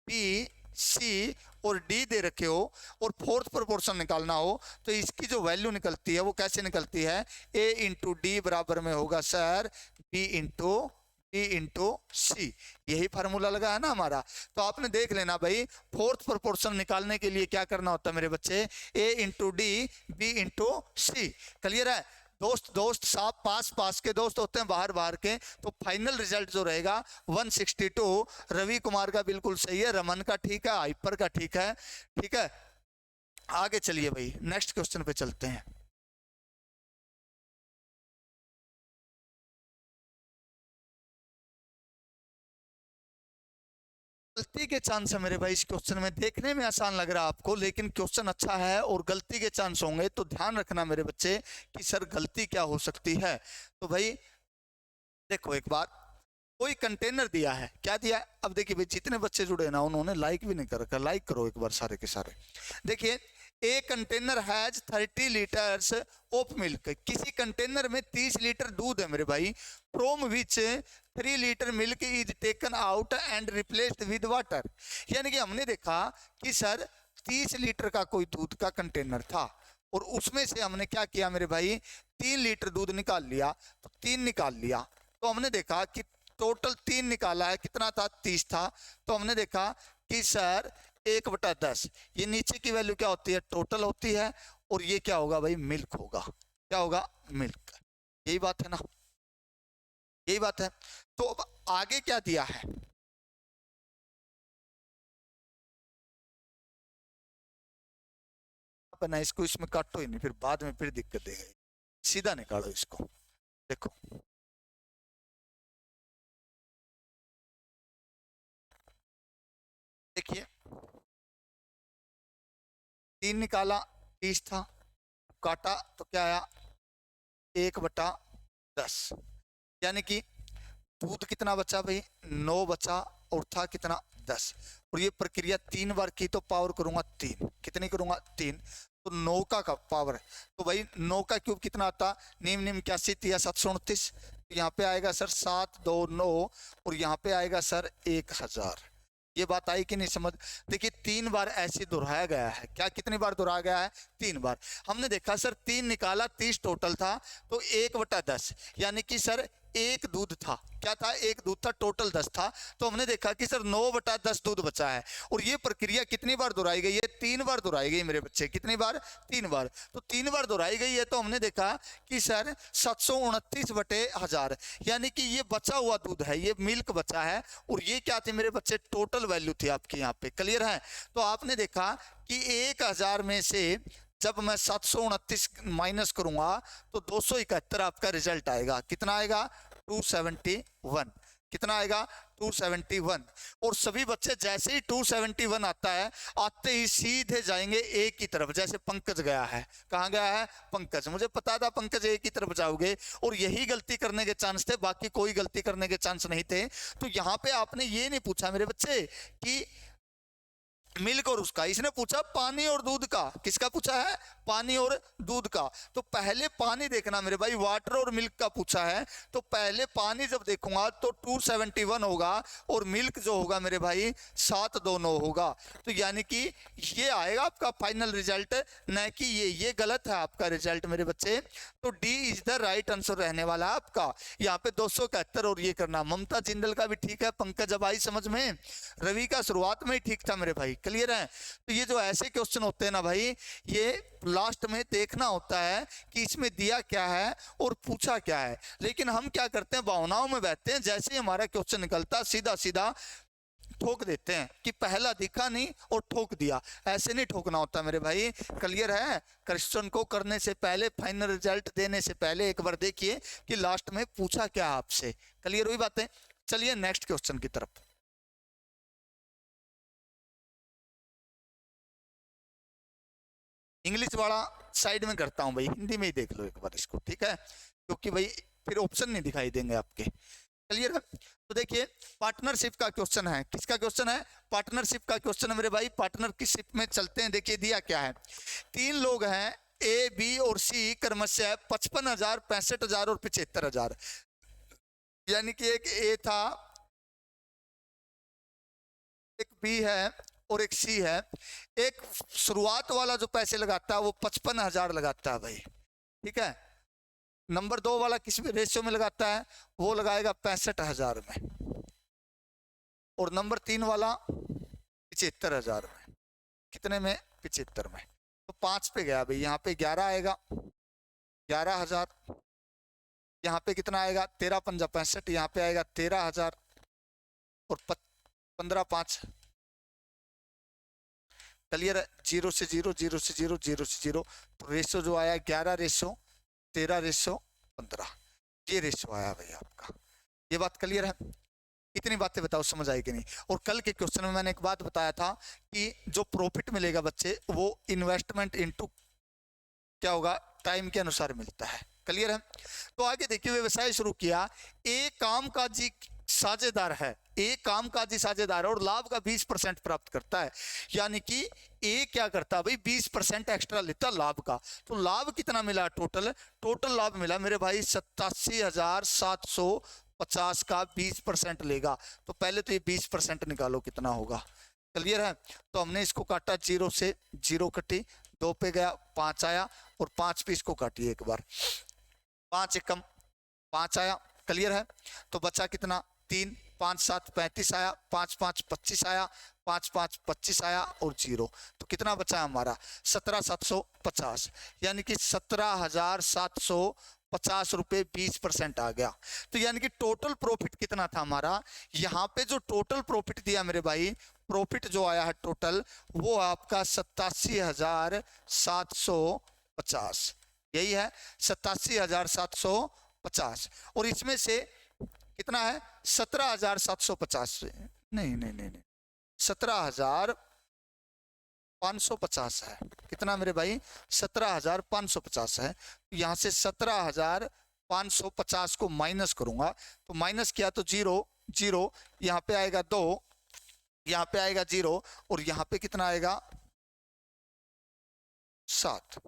Speaker 1: बी सी और डी दे रखे हो और फोर्थ प्रोपोर्शन निकालना हो, तो इसकी जो वैल्यू निकलती है वो कैसे निकलती है, ए इंटू डी बराबर में होगा सर बी इंटू सी। यही फार्मूला लगा है ना हमारा। तो आपने देख लेना भाई, फोर्थ प्रोपोर्शन निकालने के लिए क्या करना होता है मेरे बच्चे, ए इंटू डी बी इंटू सी। क्लियर है। दोस्त दोस्त साफ पास पास के दोस्त होते हैं, बाहर बाहर के। तो फाइनल रिजल्ट जो रहेगा 162। रवि कुमार का बिल्कुल सही है, रमन का ठीक है, हाइपर का ठीक है। ठीक है, आगे चलिए भाई, नेक्स्ट क्वेश्चन पे चलते हैं। गलती के चांस है मेरे भाई इस क्वेश्चन में। देखने में आसान लग रहा है आपको, लेकिन क्वेश्चन अच्छा है और गलती के चांस होंगे। तो ध्यान रखना मेरे बच्चे कि सर गलती क्या हो सकती है। तो भाई देखो, एक बार कोई कंटेनर दिया है, क्या दिया है। अब देखिए भाई, जितने बच्चे जुड़े ना उन्होंने लाइक भी नहीं कर रखा, लाइक करो एक बार सारे के सारे। देखिए, a container has 30 litres of milk. किसी कंटेनर में 30 लीटर दूध है मेरे भाई, from which 3 litre milk is taken out and replaced with water. यानी कि हमने देखा कि सर 30 लीटर का कोई दूध का कंटेनर था, और उसमें से हमने क्या किया मेरे भाई, 3 लीटर दूध निकाल लिया। तो 3 निकाल लिया, तो हमने देखा कि टोटल 3 निकाला है, कितना था, 30 था। तो हमने देखा कि सर 1/10, ये नीचे की वैल्यू क्या होती है, टोटल होती है, और ये क्या होगा भाई, मिल्क होगा। क्या होगा, मिल्क। यही बात है ना, यही बात है। तो अब आगे क्या दिया है, बना इसको, इसमें काटो ही नहीं, फिर बाद में फिर दिक्कत देगा। सीधा निकालो इसको। देखो देखिए, 3 निकाला, 30 था, काटा तो क्या आया, 1/10। यानी कि दूध कितना बचा भाई, 9 बचा, और था कितना, 10। और ये प्रक्रिया 3 बार की तो पावर करूंगा 3। कितनी करूंगा, 3। तो 9 का पावर है, तो भाई 9 का क्यूब कितना आता, नीम नीम 81 या 729। यहाँ पे आएगा सर 7 2 9, और यहाँ पे आएगा सर 1000। ये बात आई कि नहीं समझ? देखिए 3 बार ऐसे दोहराया गया है। क्या कितनी बार दोहराया गया है? 3 बार। हमने देखा सर 3 निकाला 30 टोटल था, तो 1/10 यानी कि सर एक दूध था। क्या था? एक दूध था, टोटल 10 था। तो हमने देखा कि सर 9/10 दूध बचा है। और ये प्रक्रिया कितनी बार दोहराई गई है? 3 बार दोहराई गई मेरे बच्चे। कितनी बार? 3 बार। तो 3 बार दोहराई गई है, तो हमने देखा कि सर 729/1000 यानी कि ये बचा हुआ दूध है, ये मिल्क बचा है। और ये क्या थी मेरे बच्चे? टोटल वैल्यू थी आपकी यहाँ पे। क्लियर है? तो आपने देखा कि 1000 में से जब मैं 729 माइनस करूंगा तो 271 आपका रिजल्ट आएगा। कितना आएगा? 271। कितना आएगा? 271। और सभी बच्चे जैसे ही 271 आता है, आते ही सीधे जाएंगे ए की तरफ। जैसे पंकज गया है, कहाँ गया है? पंकज। मुझे पता था पंकज ए की तरफ जाओगे, और यही गलती करने के चांस थे, बाकी कोई गलती करने के चांस नहीं थे। तो यहाँ पे आपने ये नहीं पूछा मेरे बच्चे कि मिल्क और उसका, इसने पूछा पानी और दूध का। किसका पूछा है? पानी और दूध का। तो पहले पानी देखना मेरे भाई, वाटर और मिल्क का पूछा है। तो पहले पानी जब देखूंगा तो 271 होगा, और मिल्क जो होगा मेरे भाई 729 होगा। तो यानी कि ये आएगा आपका फाइनल रिजल्ट, न कि ये गलत है आपका रिजल्ट मेरे बच्चे। तो D is the right answer रहने वाला है आपका। यहाँ पे 271 और ये करना। ममता जिंदल का भी ठीक है, पंकज अब आई समझ में, रवि का शुरुआत में ही ठीक था मेरे भाई। क्लियर है? तो ये जो ऐसे क्वेश्चन होते हैं ना भाई, ये लास्ट में देखना होता है कि इसमें दिया क्या है और पूछा क्या है। लेकिन हम क्या करते हैं, भावनाओं में बहते हैं। जैसे ही हमारा क्वेश्चन निकलता सीधा सीधा ठोक देते हैं कि पहला दिखा नहीं और ठोक दिया। ऐसे नहीं ठोकना होता मेरे भाई। क्लियर है? क्वेश्चन को करने से पहले, फाइनल रिजल्ट देने से पहले एक बार देखिए कि लास्ट में पूछा क्या आपसे। क्लियर हुई बातें? चलिए नेक्स्ट क्वेश्चन की तरफ। इंग्लिश वाला साइड में करता हूं भाई, हिंदी में ही देख लो एक बार इसको, ठीक है? क्योंकि भाई फिर ऑप्शन नहीं दिखाई देंगे आपके। क्लियर है? तो देखिए पार्टनरशिप का क्वेश्चन है। किसका क्वेश्चन है? पार्टनरशिप का क्वेश्चन है मेरे भाई। पार्टनरशिप में चलते हैं। देखिए दिया क्या है, 3 लोग हैं, ए बी और सी, क्रमशः 55,000, 65,000 और 75,000। यानी कि एक ए था, एक बी है और एक सी है। एक शुरुआत वाला जो पैसे लगाता है वो 55,000 लगाता है भाई, ठीक है? नंबर 2 वाला किस रेशियो में लगाता है? वो लगाएगा 65,000 में। और नंबर 3 वाला 75,000 में। कितने में? 75 में। तो 5 पे गया भाई। यहाँ पे 11 आएगा, 11,000। यहाँ पे कितना आएगा? 13 पंजा 65। यहाँ पे आएगा 13,000 और 15 5। क्लियर है? 0 से 0, 0 से 0, 0 से 0। तो रेशियो जो आया 11:13:15, ये रेशियो आया भाई आपका। ये बात क्लियर है? इतनी बातें बताओ समझ आई कि नहीं? और कल के क्वेश्चन में मैंने एक बात बताया था कि जो प्रॉफिट मिलेगा बच्चे, वो इन्वेस्टमेंट इनटू क्या होगा? टाइम के अनुसार मिलता है। क्लियर है? तो आगे देखिए, व्यवसाय शुरू किया, एक कामकाजी साझेदार है, एक कामकाजी साझेदार है और लाभ का 20% प्राप्त करता है। यानी कि ए क्या करता है भाई? 20% एक्स्ट्रा लेता लाभ का। तो लाभ कितना मिला? टोटल लाभ मिला मेरे भाई 87,750 का 20% लेगा। तो पहले तो ये 20% निकालो कितना होगा। क्लियर है? तो हमने इसको काटा, 0 से 0 कटी, 2 पे गया, 5 आया, और 5 पे इसको काटिए एक बार, 5 एकम 5 आया। क्लियर है? तो बचा कितना? 3, 5 7 35 आया, 5 5 25 आया, 5 5 25 आया और 0। तो कितना बचा हमारा? 17,750। यानी कि 17,750 रुपए 20% आ गया। तो यानी कि टोटल प्रॉफिट कितना था हमारा? यहाँ पे जो टोटल प्रॉफिट दिया मेरे भाई, प्रॉफिट जो आया है टोटल, वो आपका 87,750। यही है 87,750। और इसमें से कितना है? 17,750। नहीं नहीं नहीं नहीं, 17,550 है। कितना मेरे भाई? 17,550 है। यहां से 17,550 को माइनस करूंगा, तो माइनस किया तो 0 0, यहाँ पे आएगा 2, यहाँ पे आएगा 0, और यहाँ पे कितना आएगा? 7।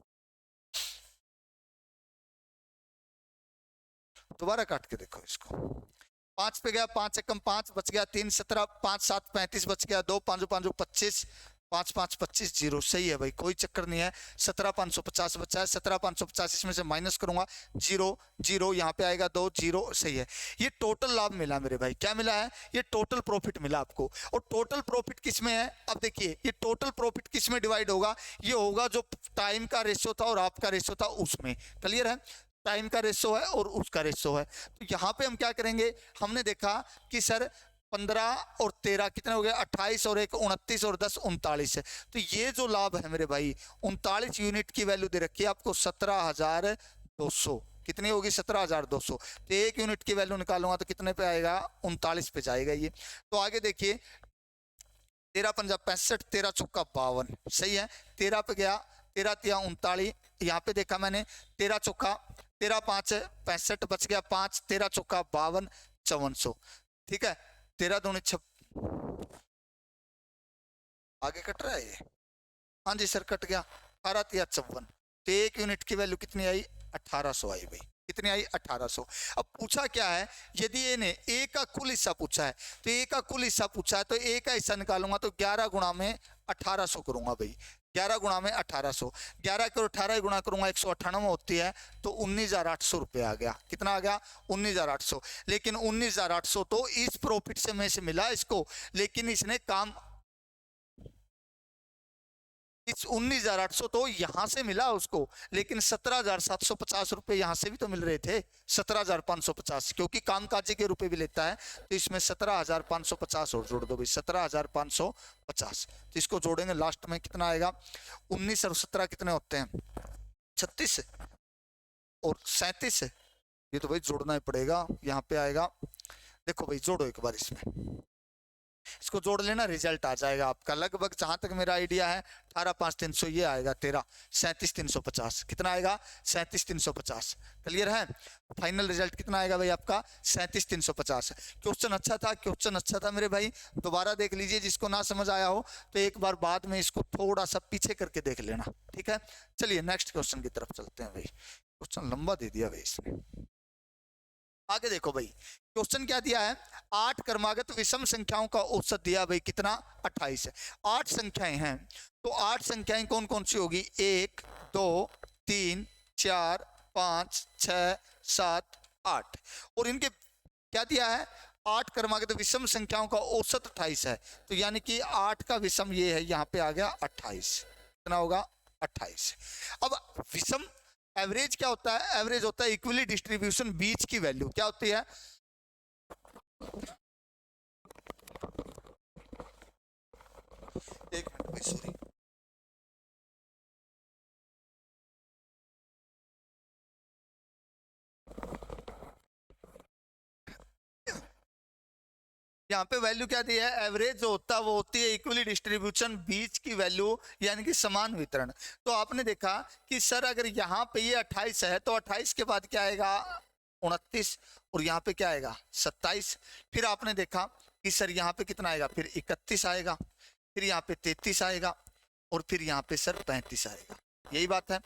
Speaker 1: दोबारा काट के देखो इसको। 5 पे गया, 5 एकम 5 बच गया 3, 17, 5 7 35 बच गया 2 5 5 25, 5 5 25 जीरो। सही है भाई, कोई चक्कर नहीं है। 17,550 बचा है, 17,550 इसमें से माइनस करूंगा, जीरो जीरो, यहाँ पे आएगा 2 जीरो। सही है, ये टोटल लाभ मिला मेरे भाई। क्या मिला है? ये टोटल प्रॉफिट मिला आपको। और टोटल प्रॉफिट किस में है? अब देखिए, ये टोटल प्रॉफिट किस में डिवाइड होगा? ये होगा जो टाइम का रेशियो था और आपका रेशियो था उसमें। क्लियर है? टाइम का रेशो है और उसका रेशो है। तो यहाँ पे हम क्या करेंगे? हमने देखा कि सर 15 और 13 कितने हो गए? 28 और 1 29 और 10 39 है। तो ये जो लाभ है मेरे भाई, 39 यूनिट की वैल्यू दे रखी है आपको 17,200। कितनी होगी? 17,200। तो 1 यूनिट की वैल्यू निकालूंगा तो कितने पे आएगा? 39 पे जाएगा ये। तो आगे देखिए, 13 पंजा 65, 13 चौका 52। सही है, 13 पे गया, 13 तिया 39, यहाँ पे देखा मैंने 13 चौका 13 5 65 बच गया 5, 13 चौका 52, 5400। ठीक है, 13 दूनी 6, आगे कट रहा है ये? हाँ जी सर कट गया। 18 तिया 54, तो 1 यूनिट की वैल्यू कितनी आई? 1800 आई भाई। कितनी आई? 1800। अब पूछा क्या है? यदि ये ने ए का कुल हिस्सा पूछा है, तो ए का कुल हिस्सा पूछा है तो ए का हिस्सा निकालूंगा तो 11 गुणा में 1800 करूंगा भाई। 11 गुणा में 1800, 11 को 18 गुणा करूंगा 198 होती है, तो 19,800 रुपये आ गया। कितना आ गया? 19,800। लेकिन 19,800 तो इस प्रॉफिट से में से मिला इसको, लेकिन इसने काम इस 19,800 तो यहां से मिला उसको, लेकिन 17,750 रुपए यहां से भी तो मिल रहे थे। 17,550, क्योंकि कामकाजी के रुपए भी लेता है, तो इसमें 17,550 और जोड़ दो भाई, 17,550। तो इसको जोड़ेंगे लास्ट में कितना आएगा? 19 और 17 कितने होते हैं? 36 और 37। ये तो भाई जोड़ना ही पड़ेगा। यहाँ पे आएगा, देखो भाई जोड़ो एक बार, इसको जोड़ लेना, रिजल्ट आ जाएगा आपका लगभग, जहां तक मेरा आइडिया है 18,500 ये आएगा। 13 37,350 कितना आएगा? 37,350। क्लियर है? फाइनल रिजल्ट कितना आएगा भाई आपका? 37,350। क्वेश्चन अच्छा था, क्वेश्चन अच्छा था मेरे भाई, दोबारा देख लीजिए। जिसको ना समझ आया हो तो एक बार बाद में इसको थोड़ा सा पीछे करके देख लेना। ठीक है, चलिए नेक्स्ट क्वेश्चन की तरफ चलते हैं भाई। क्वेश्चन लंबा दे दिया भाई इसने। आगे देखो भाई, क्वेश्चन क्या दिया है? 8 क्रमागत विषम संख्याओं का औसत दिया भाई, कितना? 28 है। 8 संख्याएं हैं, तो 8 संख्याएं कौन कौन सी होगी? 1 2 3 4 5 6 7 8। और इनके क्या दिया है? 8 क्रमागत विषम संख्याओं का औसत 28 है। तो यानी कि 8 का विषम ये है, यहाँ पे आ गया 28। कितना होगा? 28। अब विषम एवरेज क्या होता है? एवरेज होता है इक्वली डिस्ट्रीब्यूशन, बीच की वैल्यू क्या होती है? एक मिनट भाई, सॉरी। यहाँ पे वैल्यू क्या दी है? एवरेज जो होता है वो होती है इक्वली डिस्ट्रीब्यूशन, बीच की वैल्यू यानी कि समान वितरण। तो आपने देखा कि सर अगर यहाँ पे ये 28 है तो 28 के बाद क्या आएगा? 29, और यहाँ पे क्या आएगा? 27। फिर आपने देखा कि सर यहाँ पे कितना आएगा? फिर 31 आएगा, फिर यहाँ पे 33 आएगा, और फिर यहाँ पे सर 35 आएगा। यही बात है।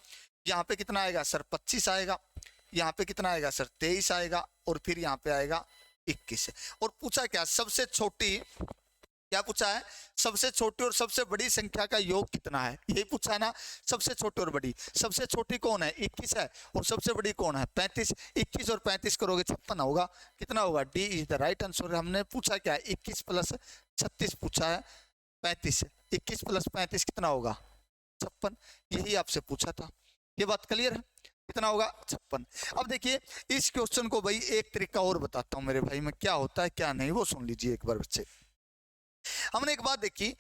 Speaker 1: यहाँ पे कितना आएगा? सर 25 आएगा, यहाँ पे कितना आएगा? सर 23 आएगा, और फिर यहाँ पे आएगा 21। और पूछा क्या? सबसे छोटी, क्या पूछा है? सबसे छोटी और सबसे बड़ी संख्या का योग कितना है, यही पूछा है ना। सबसे छोटी और बड़ी, सबसे छोटी कौन है? 21 है, और सबसे बड़ी कौन है? 35। 21 और 35 करोगे 56 होगा। कितना होगा? D is the right answer. हमने पूछा क्या है? 21 प्लस 36 पूछा है, 35। 21 प्लस 35 कितना होगा? 56। यही आपसे पूछा था। ये बात क्लियर है? कितना होगा? 56। अब देखिए इस क्वेश्चन को भाई एक तरीका और बताता हूं मेरे भाई में, क्या होता है क्या नहीं, वो सुन लीजिए एक बार बच्चे। हमने एक बात देखी,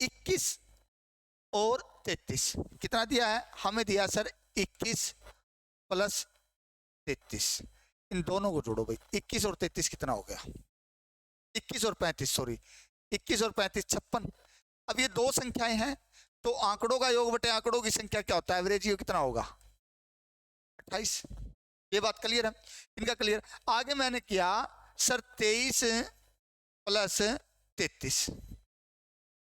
Speaker 1: 21 और 33 कितना दिया है? हमें दिया सर 21 प्लस 33। इन दोनों को जोड़ो भाई, 21 और 33 कितना हो गया? 21 और 35, सॉरी 21 और 35 56। अब ये दो संख्याएं हैं, तो आंकड़ों का योग बटे आंकड़ों की संख्या क्या होता है? एवरेज योग कितना होगा? 28। ये बात क्लियर है? इनका क्लियर। आगे मैंने किया सर 23 प्लस 33,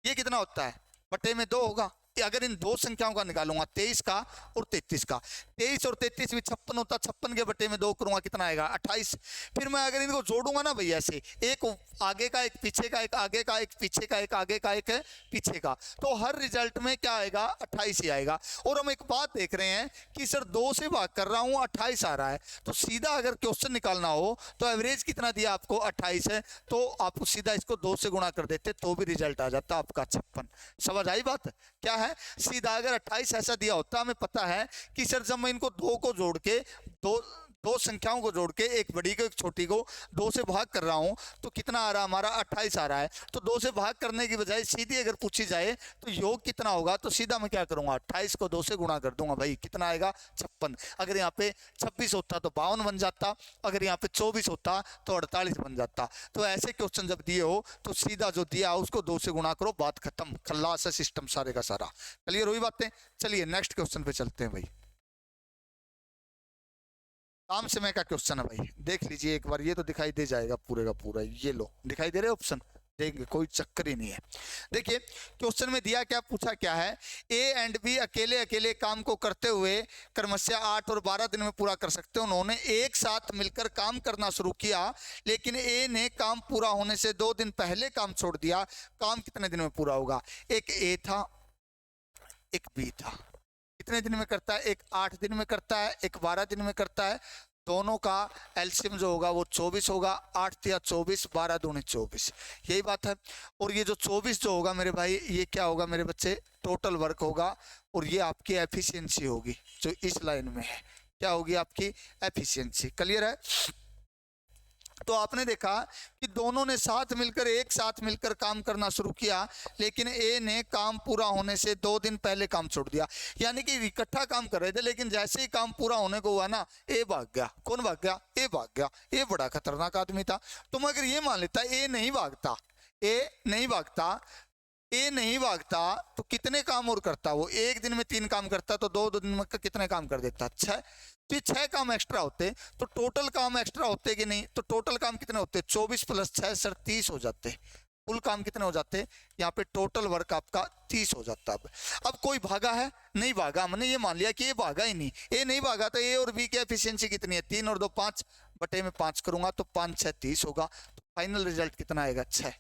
Speaker 1: ये कितना होता है? बटे में 2 होगा, अगर इन दो संख्याओं का निकालूंगा 23 का और 33 का, 23 और 33 भी 56 होता, 56 के बटे में 2 करूंगा कितना आएगा 28। फिर मैं अगर इनको जोड़ूंगा ना भैया ऐसे, एक आगे का एक पीछे का, एक आगे का एक पीछे का, एक आगे का एक पीछे का, तो हर रिजल्ट में क्या आएगा 28 ही आएगा। और हम एक बात देख रहे हैं कि सर 2 से भाग कर रहा हूं 28 आ रहा है, तो सीधा अगर क्वेश्चन निकालना हो तो एवरेज कितना दिया आपको 28 है, तो आप सीधा इसको 2 से गुणा कर देते तो भी रिजल्ट आ जाता आपका 56। समझ आई बात क्या है? सीधा अगर 28 ऐसा दिया होता, हमें पता है कि सर जब मैं इनको 2 को जोड़ के दो संख्याओं को जोड़ के एक बड़ी को एक छोटी को 2 से भाग कर रहा हूं तो कितना आ रहा है हमारा 28 आ रहा है। तो 2 से भाग करने की बजाय सीधी अगर पूछी जाए तो योग कितना होगा, तो सीधा मैं क्या करूंगा 28 को 2 से गुणा कर दूंगा भाई, कितना आएगा 56। अगर यहाँ पे 26 होता तो 52 बन जाता, अगर यहाँ पे 24 होता तो 48 बन जाता। तो ऐसे क्वेश्चन जब दिए हो तो सीधा जो दिया उसको 2 से गुणा करो, बात खत्म, खल्लास है सिस्टम सारे का सारा। क्लियर हुई बातें? चलिए नेक्स्ट क्वेश्चन पे चलते हैं भाई। काम समय का क्वेश्चन है भाई, देख लीजिए एक बार, ये तो दिखाई दे जाएगा पूरे का पूरा, ये लो दिखाई दे रहे ऑप्शन, देखेंगे कोई चक्कर ही नहीं है। देखिए क्वेश्चन में दिया क्या, पूछा क्या है, ए एंड बी अकेले अकेले काम को करते हुए क्रमशः 8 और 12 दिन में पूरा कर सकते हैं। उन्होंने एक साथ मिलकर काम करना शुरू किया, लेकिन ए ने काम पूरा होने से 2 दिन पहले काम छोड़ दिया। काम कितने दिन में पूरा होगा? एक ए था, एक बी था, कितने दिन में करता है? एक 8 दिन में करता है, एक 12 दिन में करता है। दोनों का एलसीएम जो होगा वो 24 होगा, 8 तिया 24, 12 दूनी 24, यही बात है। और ये जो 24 जो होगा मेरे भाई, ये क्या होगा मेरे बच्चे? टोटल वर्क होगा, और ये आपकी एफिशिएंसी होगी जो इस लाइन में है, क्या होगी आपकी एफिशिएंसी। क्लियर है? तो आपने देखा कि दोनों ने साथ मिलकर एक साथ मिलकर काम करना शुरू किया, लेकिन ए ने काम पूरा होने से 2 दिन पहले काम छोड़ दिया। यानी कि इकट्ठा काम कर रहे थे, लेकिन जैसे ही काम पूरा होने को हुआ ना, ए भाग गया। कौन भाग गया? ए भाग गया। ए बड़ा खतरनाक आदमी था। तो मैं अगर ये मान लेता ए नहीं भागता, ए नहीं भागता, ए नहीं भागता तो कितने काम और करता? वो एक दिन में 3 काम करता, तो 2 दिन में कितने काम कर देता? 6। तो ये 6 काम एक्स्ट्रा होते, तो टोटल काम एक्स्ट्रा होते कि नहीं? तो टोटल काम कितने होते? 24 + 6 सर 30 हो जाते। कुल काम कितने हो जाते? यहाँ पे टोटल वर्क आपका 30 हो जाता। अब कोई भागा है? नहीं भागा। हमने ये मान लिया कि ये भागा ही नहीं, ए नहीं भागा, तो ए और बी की एफिशिएंसी कितनी है? 3 और 2 5, बटे में 5 करूंगा तो 5 6 30 होगा। तो फाइनल रिजल्ट कितना आएगा? 6।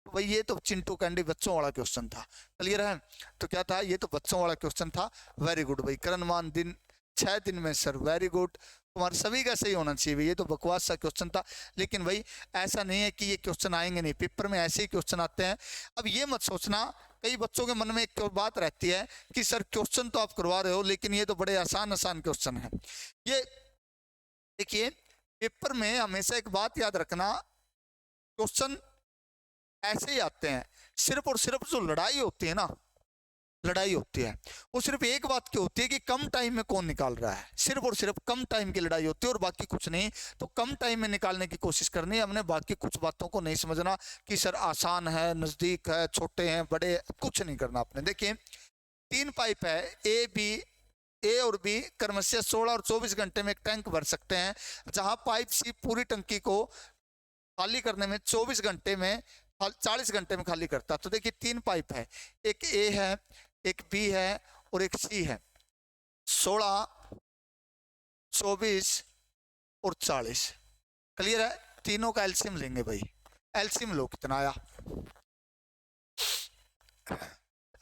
Speaker 1: तो भाई ये तो चिंटू कैंडी बच्चों वाला क्वेश्चन था। क्लियर है? तो क्या था? ये तो बच्चों वाला क्वेश्चन था। वेरी गुड भाई। करणमान दिन 6 दिन में सर, वेरी गुड। तुम्हारे सभी का सही होना चाहिए। ये तो बकवास सा क्वेश्चन था, लेकिन भाई ऐसा नहीं है कि ये क्वेश्चन आएंगे नहीं, पेपर में ऐसे ही क्वेश्चन आते हैं। अब ये मत सोचना, कई बच्चों के मन में एक बात रहती है कि सर क्वेश्चन तो आप करवा रहे हो, लेकिन ये तो बड़े आसान आसान क्वेश्चन है। ये देखिए, पेपर में हमेशा एक बात याद रखना, क्वेश्चन ऐसे ही आते हैं। सिर्फ और सिर्फ जो लड़ाई होती है ना, लड़ाई होती है वो सिर्फ एक बात की होती है कि कम टाइम में कौन निकाल रहा है। सिर्फ और सिर्फ कम टाइम की लड़ाई होती है और बाकी कुछ नहीं। तो कम टाइम में निकालने की कोशिश करनी है हमने, बाकी कुछ बातों को नहीं समझना कि सर आसान है, नजदीक है, छोटे हैं, बड़े, कुछ नहीं करना आपने। देखिए 3 पाइप है, ए और बी क्रमशः 16 और 24 घंटे में एक टैंक भर सकते हैं, जहां पाइप सी पूरी टंकी को खाली करने में 24 घंटे में 40 घंटे में खाली करता। तो देखिए 3 पाइप है, एक ए है, एक बी है और एक सी है। 16, 24 और 40। क्लियर है? तीनों का एलसीएम लेंगे भाई। एलसीएम लो, कितना आया?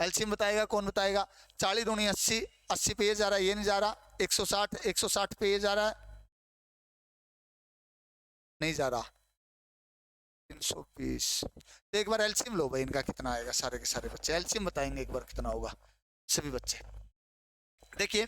Speaker 1: एलसीएम बताएगा कौन? बताएगा 40 दूनी 80, 80 पे ये जा रहा है, ये नहीं जा रहा। 160, 160 पे ये जा रहा है, नहीं जा रहा। 320। तो एक बार एलसीएम लो भाई, इनका कितना आएगा? सारे के सारे बच्चे एलसीएम बताएंगे एक बार कितना होगा, सभी बच्चे। देखिए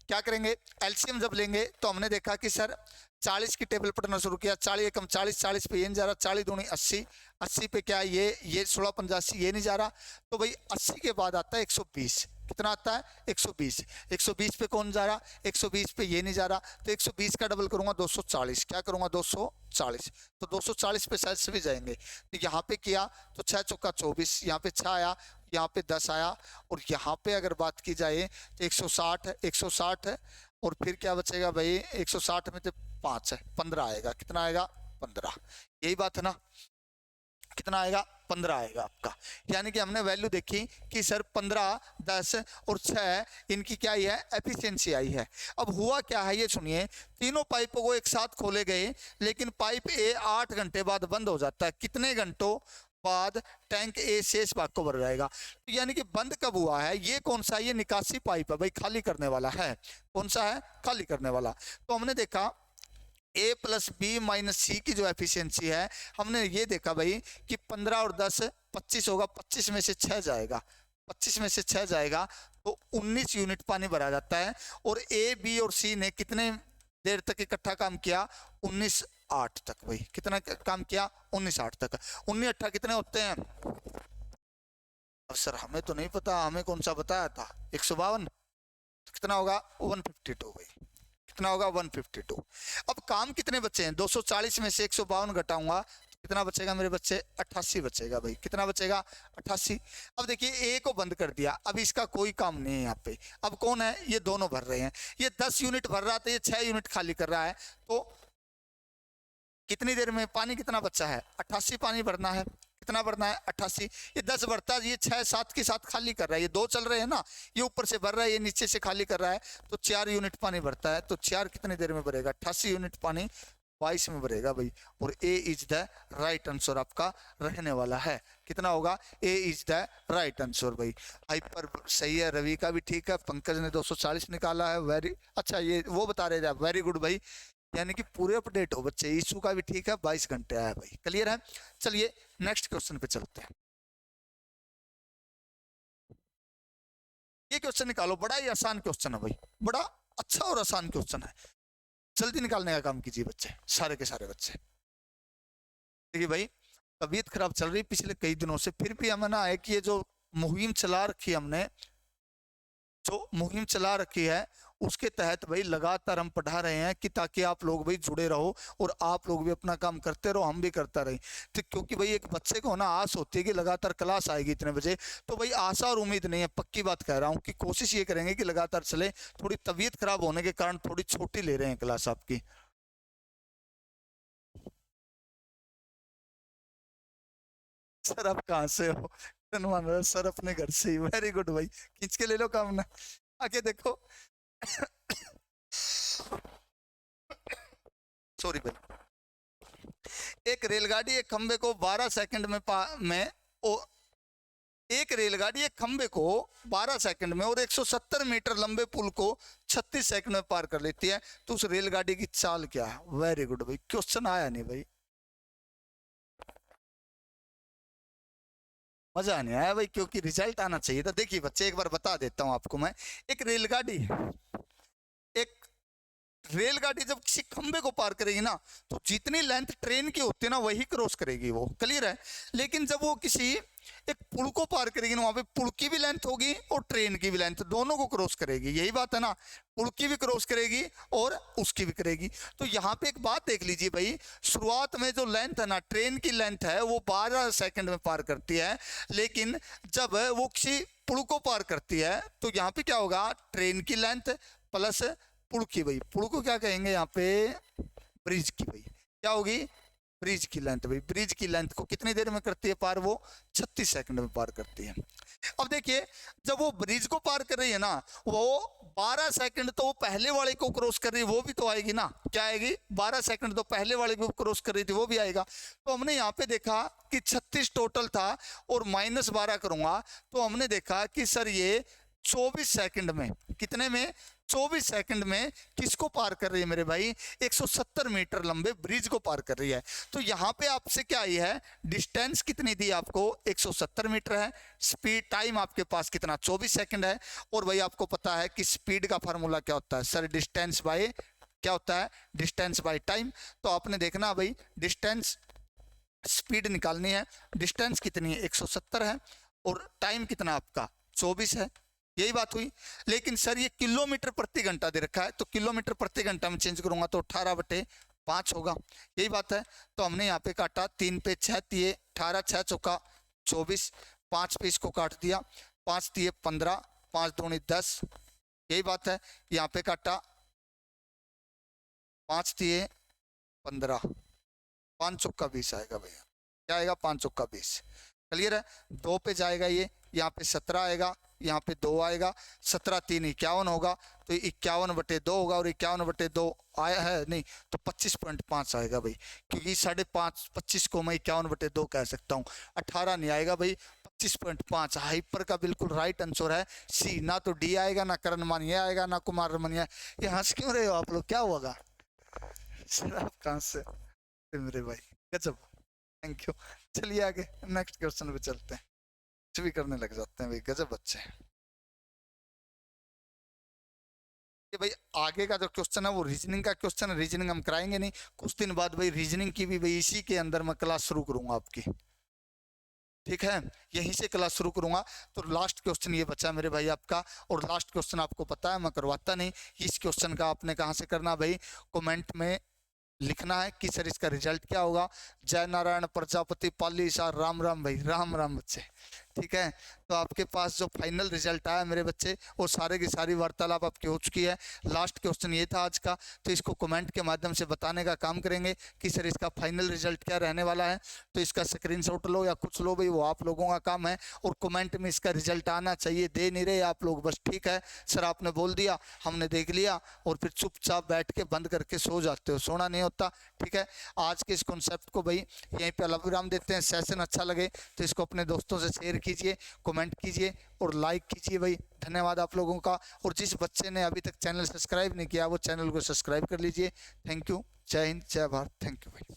Speaker 1: क्या करेंगे, एलसीएम जब लेंगे तो हमने देखा कि सर 40 की टेबल पढ़ना शुरू किया। 40 एकम 40, 40 पे ये नहीं जा रहा। 40 दूनी 80, 80 पे क्या ये 16 85 ये नहीं जा रहा। तो भाई 80 के बाद आता है 120। कितना आता है? 120। 120 पे कौन जा रहा? 120 पे ये नहीं जा रहा। तो 120 का डबल करूंगा 240। क्या करूंगा? 240। तो 240 पे शायद सभी जाएंगे। तो यहाँ पे किया तो 6 चौका 24, यहाँ पे 6 आया, यहाँ पे 10 आया, और यहाँ पे अगर बात की जाए तो 160 है, 160 है, और फिर क्या बचेगा भाई? 160 में तो 5 है, 15 आएगा। कितना आएगा? 15। यही बात है ना? कितना आएगा? 15 आएगा आपका। यानी कि हमने वैल्यू देखी कि सर 15, 10 और 6 इनकी क्या ही है, एफिशिएंसी आई है। अब हुआ क्या है ये सुनिए, तीनों पाइपों को एक साथ खोले गए, लेकिन पाइप ए 8 घंटे बाद बंद हो जाता है। कितने घंटों बाद टैंक ए शेष भाग को भर जाएगा। तो यानी कि बंद कब हुआ है, ये कौन सा, ये निकासी पाइप है भाई, खाली करने वाला है। कौन सा है, खाली करने वाला। तो हमने देखा ए प्लस बी माइनस सी की जो एफिशिएंसी है, हमने ये देखा भाई कि 15 और 10 25 होगा, 25 में से 6 जाएगा, 25 में से 6 जाएगा तो 19 यूनिट पानी भरा जाता है। और ए बी और सी ने कितने देर तक इकट्ठा काम किया, 19/8 तक भाई। कितना काम किया, 19/8 तक। 19/8 कितने होते हैं, अब सर हमें तो नहीं पता, हमें कौन सा बताया था, 152। कितना होगा, 152 भाई। कितना होगा, 152। अब काम कितने बचे हैं, 240 में से 152 घटाऊंगा तो कितना बचेगा मेरे बच्चे, 88 बचेगा भाई। कितना बचेगा, 88। अब देखिए ए को बंद कर दिया, अब इसका कोई काम नहीं है यहाँ पे। अब कौन है, ये दोनों भर रहे हैं। ये 10 यूनिट भर रहा था, ये 6 यूनिट खाली कर रहा है। तो कितनी देर में पानी कितना बचा है, 88 पानी भरना है। कितना भरना है, 88। ये 10 भरता है, ये 6 7 के साथ खाली कर रहा है। ये 2 चल रहे हैं ना, ये ऊपर से भर रहा है, ये नीचे से खाली कर रहा है, तो 4 यूनिट पानी भरता है। तो 4 कितनी देर में भरेगा, 88 यूनिट पानी 22 में भरेगा भाई। और ए इज द राइट आंसर आपका रहने वाला है। कितना होगा, ए इज द राइट आंसर भाई। हाइपर सही है, रवि का भी ठीक है, पंकज ने 240 निकाला है, वेरी अच्छा। ये वो बता रहे थे, वेरी गुड भाई, यानी कि पूरे अपडेट हो बच्चे। ईशू का भी ठीक है, 22 घंटे आया भाई। क्लियर है, चलिए नेक्स्ट क्वेश्चन पे चलते हैं। ये क्वेश्चन निकालो, बड़ा ही आसान क्वेश्चन है भाई, बड़ा अच्छा और आसान क्वेश्चन है। जल्दी निकालने का काम कीजिए बच्चे, सारे के सारे बच्चे। देखिए भाई, तबीयत खराब चल रही पिछले कई दिनों से, फिर भी हमें ना है कि ये जो मुहिम चला रखी है हमने, जो मुहिम चला रखी है उसके तहत भाई लगातार हम पढ़ा रहे हैं कि ताकि आप लोग भाई जुड़े रहो और आप लोग भी अपना काम करते रहो, हम भी करता रहे। तो क्योंकि भाई एक बच्चे को ना आस होती है कि लगातार क्लास आएगी इतने बजे, तो भाई आशा और उम्मीद नहीं है, पक्की बात कह रहा हूँ कि कोशिश ये करेंगे कि लगातार चले। थोड़ी तबीयत खराब होने के कारण थोड़ी छोटी ले रहे हैं क्लास आपकी। सर आप कहाँ से हो, सर अपने घर से ही, वेरी गुड भाई, खींच के ले लो काम ना। आगे देखो सॉरी भाई, एक रेलगाड़ी एक खंबे को 12 सेकंड में एक रेलगाड़ी एक खंबे को 12 सेकंड में और 170 मीटर लंबे पुल को 36 सेकंड में पार कर लेती है, तो उस रेलगाड़ी की चाल क्या है। वेरी गुड भाई, क्वेश्चन आया नहीं भाई, मजा नहीं आया भाई, क्योंकि रिजल्ट आना चाहिए था। देखिए बच्चे, एक बार बता देता हूं आपको मैं। एक रेलगाड़ी एक रेलगाड़ी जब किसी खंबे को पार करेगी ना, तो जितनी लेंथ ट्रेन की होती है ना वही क्रॉस करेगी वो, क्लियर है। लेकिन जब वो किसी एक पुल को पार करेगी ना, वहां पे पुल की भी लेंथ होगी और ट्रेन की भी लेंथ, दोनों को क्रॉस करेगी। यही बात है ना, पुल की भी क्रॉस करेगी और उसकी भी करेगी। तो यहाँ पे एक बात देख लीजिए भाई, शुरुआत में जो लेंथ है ना, ट्रेन की लेंथ है वो 12 सेकंड में पार करती है, लेकिन जब वो किसी पुल को पार करती है तो यहाँ पे क्या होगा, ट्रेन की लेंथ प्लस पुल की भाई, पुल को क्या कहेंगे यहाँ पे, ब्रिज की भाई, क्या होगी, ब्रिज की लेंथ भाई। ब्रिज की लेंथ को कितनी देर में करती है पार, वो 36 सेकंड में पार करती है। अब देखिए, जब वो ब्रिज को पार कर रही है ना, वो 12 सेकंड तो वो पहले वाले को क्रॉस कर रही है, वो भी तो आएगी ना, क्या आएगी, 12 सेकंड तो पहले वाले को क्रॉस कर रही थी, वो भी आएगा। तो हमने यहाँ पे देखा कि 36 टोटल था और -12 करूंगा, तो हमने देखा कि सर ये 24 सेकंड में, कितने में, 24 सेकंड में किसको पार कर रही है मेरे भाई, 170 मीटर लंबे ब्रिज को पार कर रही है। तो यहाँ पे आपसे क्या आई है, डिस्टेंस कितनी दी आपको, 170 मीटर है। स्पीड टाइम आपके पास कितना, 24 सेकंड है। और भाई आपको पता है कि स्पीड का फार्मूला क्या होता है सर, डिस्टेंस बाय क्या होता है, डिस्टेंस बाय टाइम। तो आपने देखना भाई, डिस्टेंस स्पीड निकालनी है, डिस्टेंस कितनी है, 170 है, और टाइम कितना आपका 24 है, यही बात हुई। लेकिन सर ये किलोमीटर प्रति घंटा दे रखा है, तो किलोमीटर प्रति घंटा में चेंज करूंगा तो 18/5 होगा, यही बात है। तो हमने यहाँ पे काटा, 3 पे 6 दिए, 18, 6 चौका 24, 5 पे इसको काट दिया, 5 दिए 15, 5 दूनी 10, यही बात है। यहाँ पे काटा, 5 दिए 15, 5 चौका 20 आएगा भैया, क्या आएगा, 5 चौका 20। क्लियर है? 2 पे जाएगा ये, यहाँ पे 17 आएगा, यहाँ पे 2 आएगा, 17 3 51 होगा, तो 51/2 होगा, और 51/2 आया है नहीं तो 25.5 आएगा भाई, क्योंकि 5.5 25 को मैं 51/2 कह सकता हूँ। 18 नहीं आएगा भाई, 25.5 हाइपर का बिल्कुल राइट आंसर है सी। ना तो डी आएगा, ना करण मानिया आएगा, ना कुमार रमनिया। ये हंस क्यों रहे हो आप लोग, क्या होगा? सर आप कहाँ से मेरे भाई, गजब, थैंक यू। चलिए आगे नेक्स्ट क्वेश्चन पे चलते हैं, कुछ भी करने लग जाते हैं भाई, गजब बच्चे। ये भाई आगे का जो क्वेश्चन है वो रीजनिंग का क्वेश्चन है, रीजनिंग हम कराएंगे नहीं, कुछ दिन बाद भाई रीजनिंग की भी भाई इसी के अंदर मैं क्लास शुरू करूंगा आपकी, ठीक है? यहीं से क्लास शुरू करूंगा। तो लास्ट क्वेश्चन ये बचा मेरे भाई आपका, और लास्ट क्वेश्चन आपको पता है मैं करवाता नहीं, इस क्वेश्चन का आपने कहाँ से करना भाई, कमेंट में लिखना है कि सर इसका रिजल्ट क्या होगा। जय नारायण प्रजापति पाली सर, राम राम भाई, राम राम बच्चे, ठीक है? तो आपके पास जो फाइनल रिजल्ट आया मेरे बच्चे, वो सारे की सारी वार्तालाप आपकी हो चुकी है। लास्ट क्वेश्चन ये था आज का, तो इसको कमेंट के माध्यम से बताने का काम करेंगे कि सर इसका फाइनल रिजल्ट क्या रहने वाला है। तो इसका स्क्रीनशॉट लो या कुछ लो भाई, वो आप लोगों का काम है, और कमेंट में इसका रिजल्ट आना चाहिए। दे नहीं रहे आप लोग, बस ठीक है सर आपने बोल दिया, हमने देख लिया, और फिर चुपचाप बैठ के बंद करके सो जाते हो, सोना नहीं होता, ठीक है? आज के इस कॉन्सेप्ट को भाई यहीं पे अलविराम देते हैं। सेशन अच्छा लगे तो इसको अपने दोस्तों से शेयर कीजिए, कमेंट कीजिए और लाइक कीजिए भाई। धन्यवाद आप लोगों का। और जिस बच्चे ने अभी तक चैनल सब्सक्राइब नहीं किया वो चैनल को सब्सक्राइब कर लीजिए। थैंक यू, जय हिंद, जय भारत, थैंक यू भाई।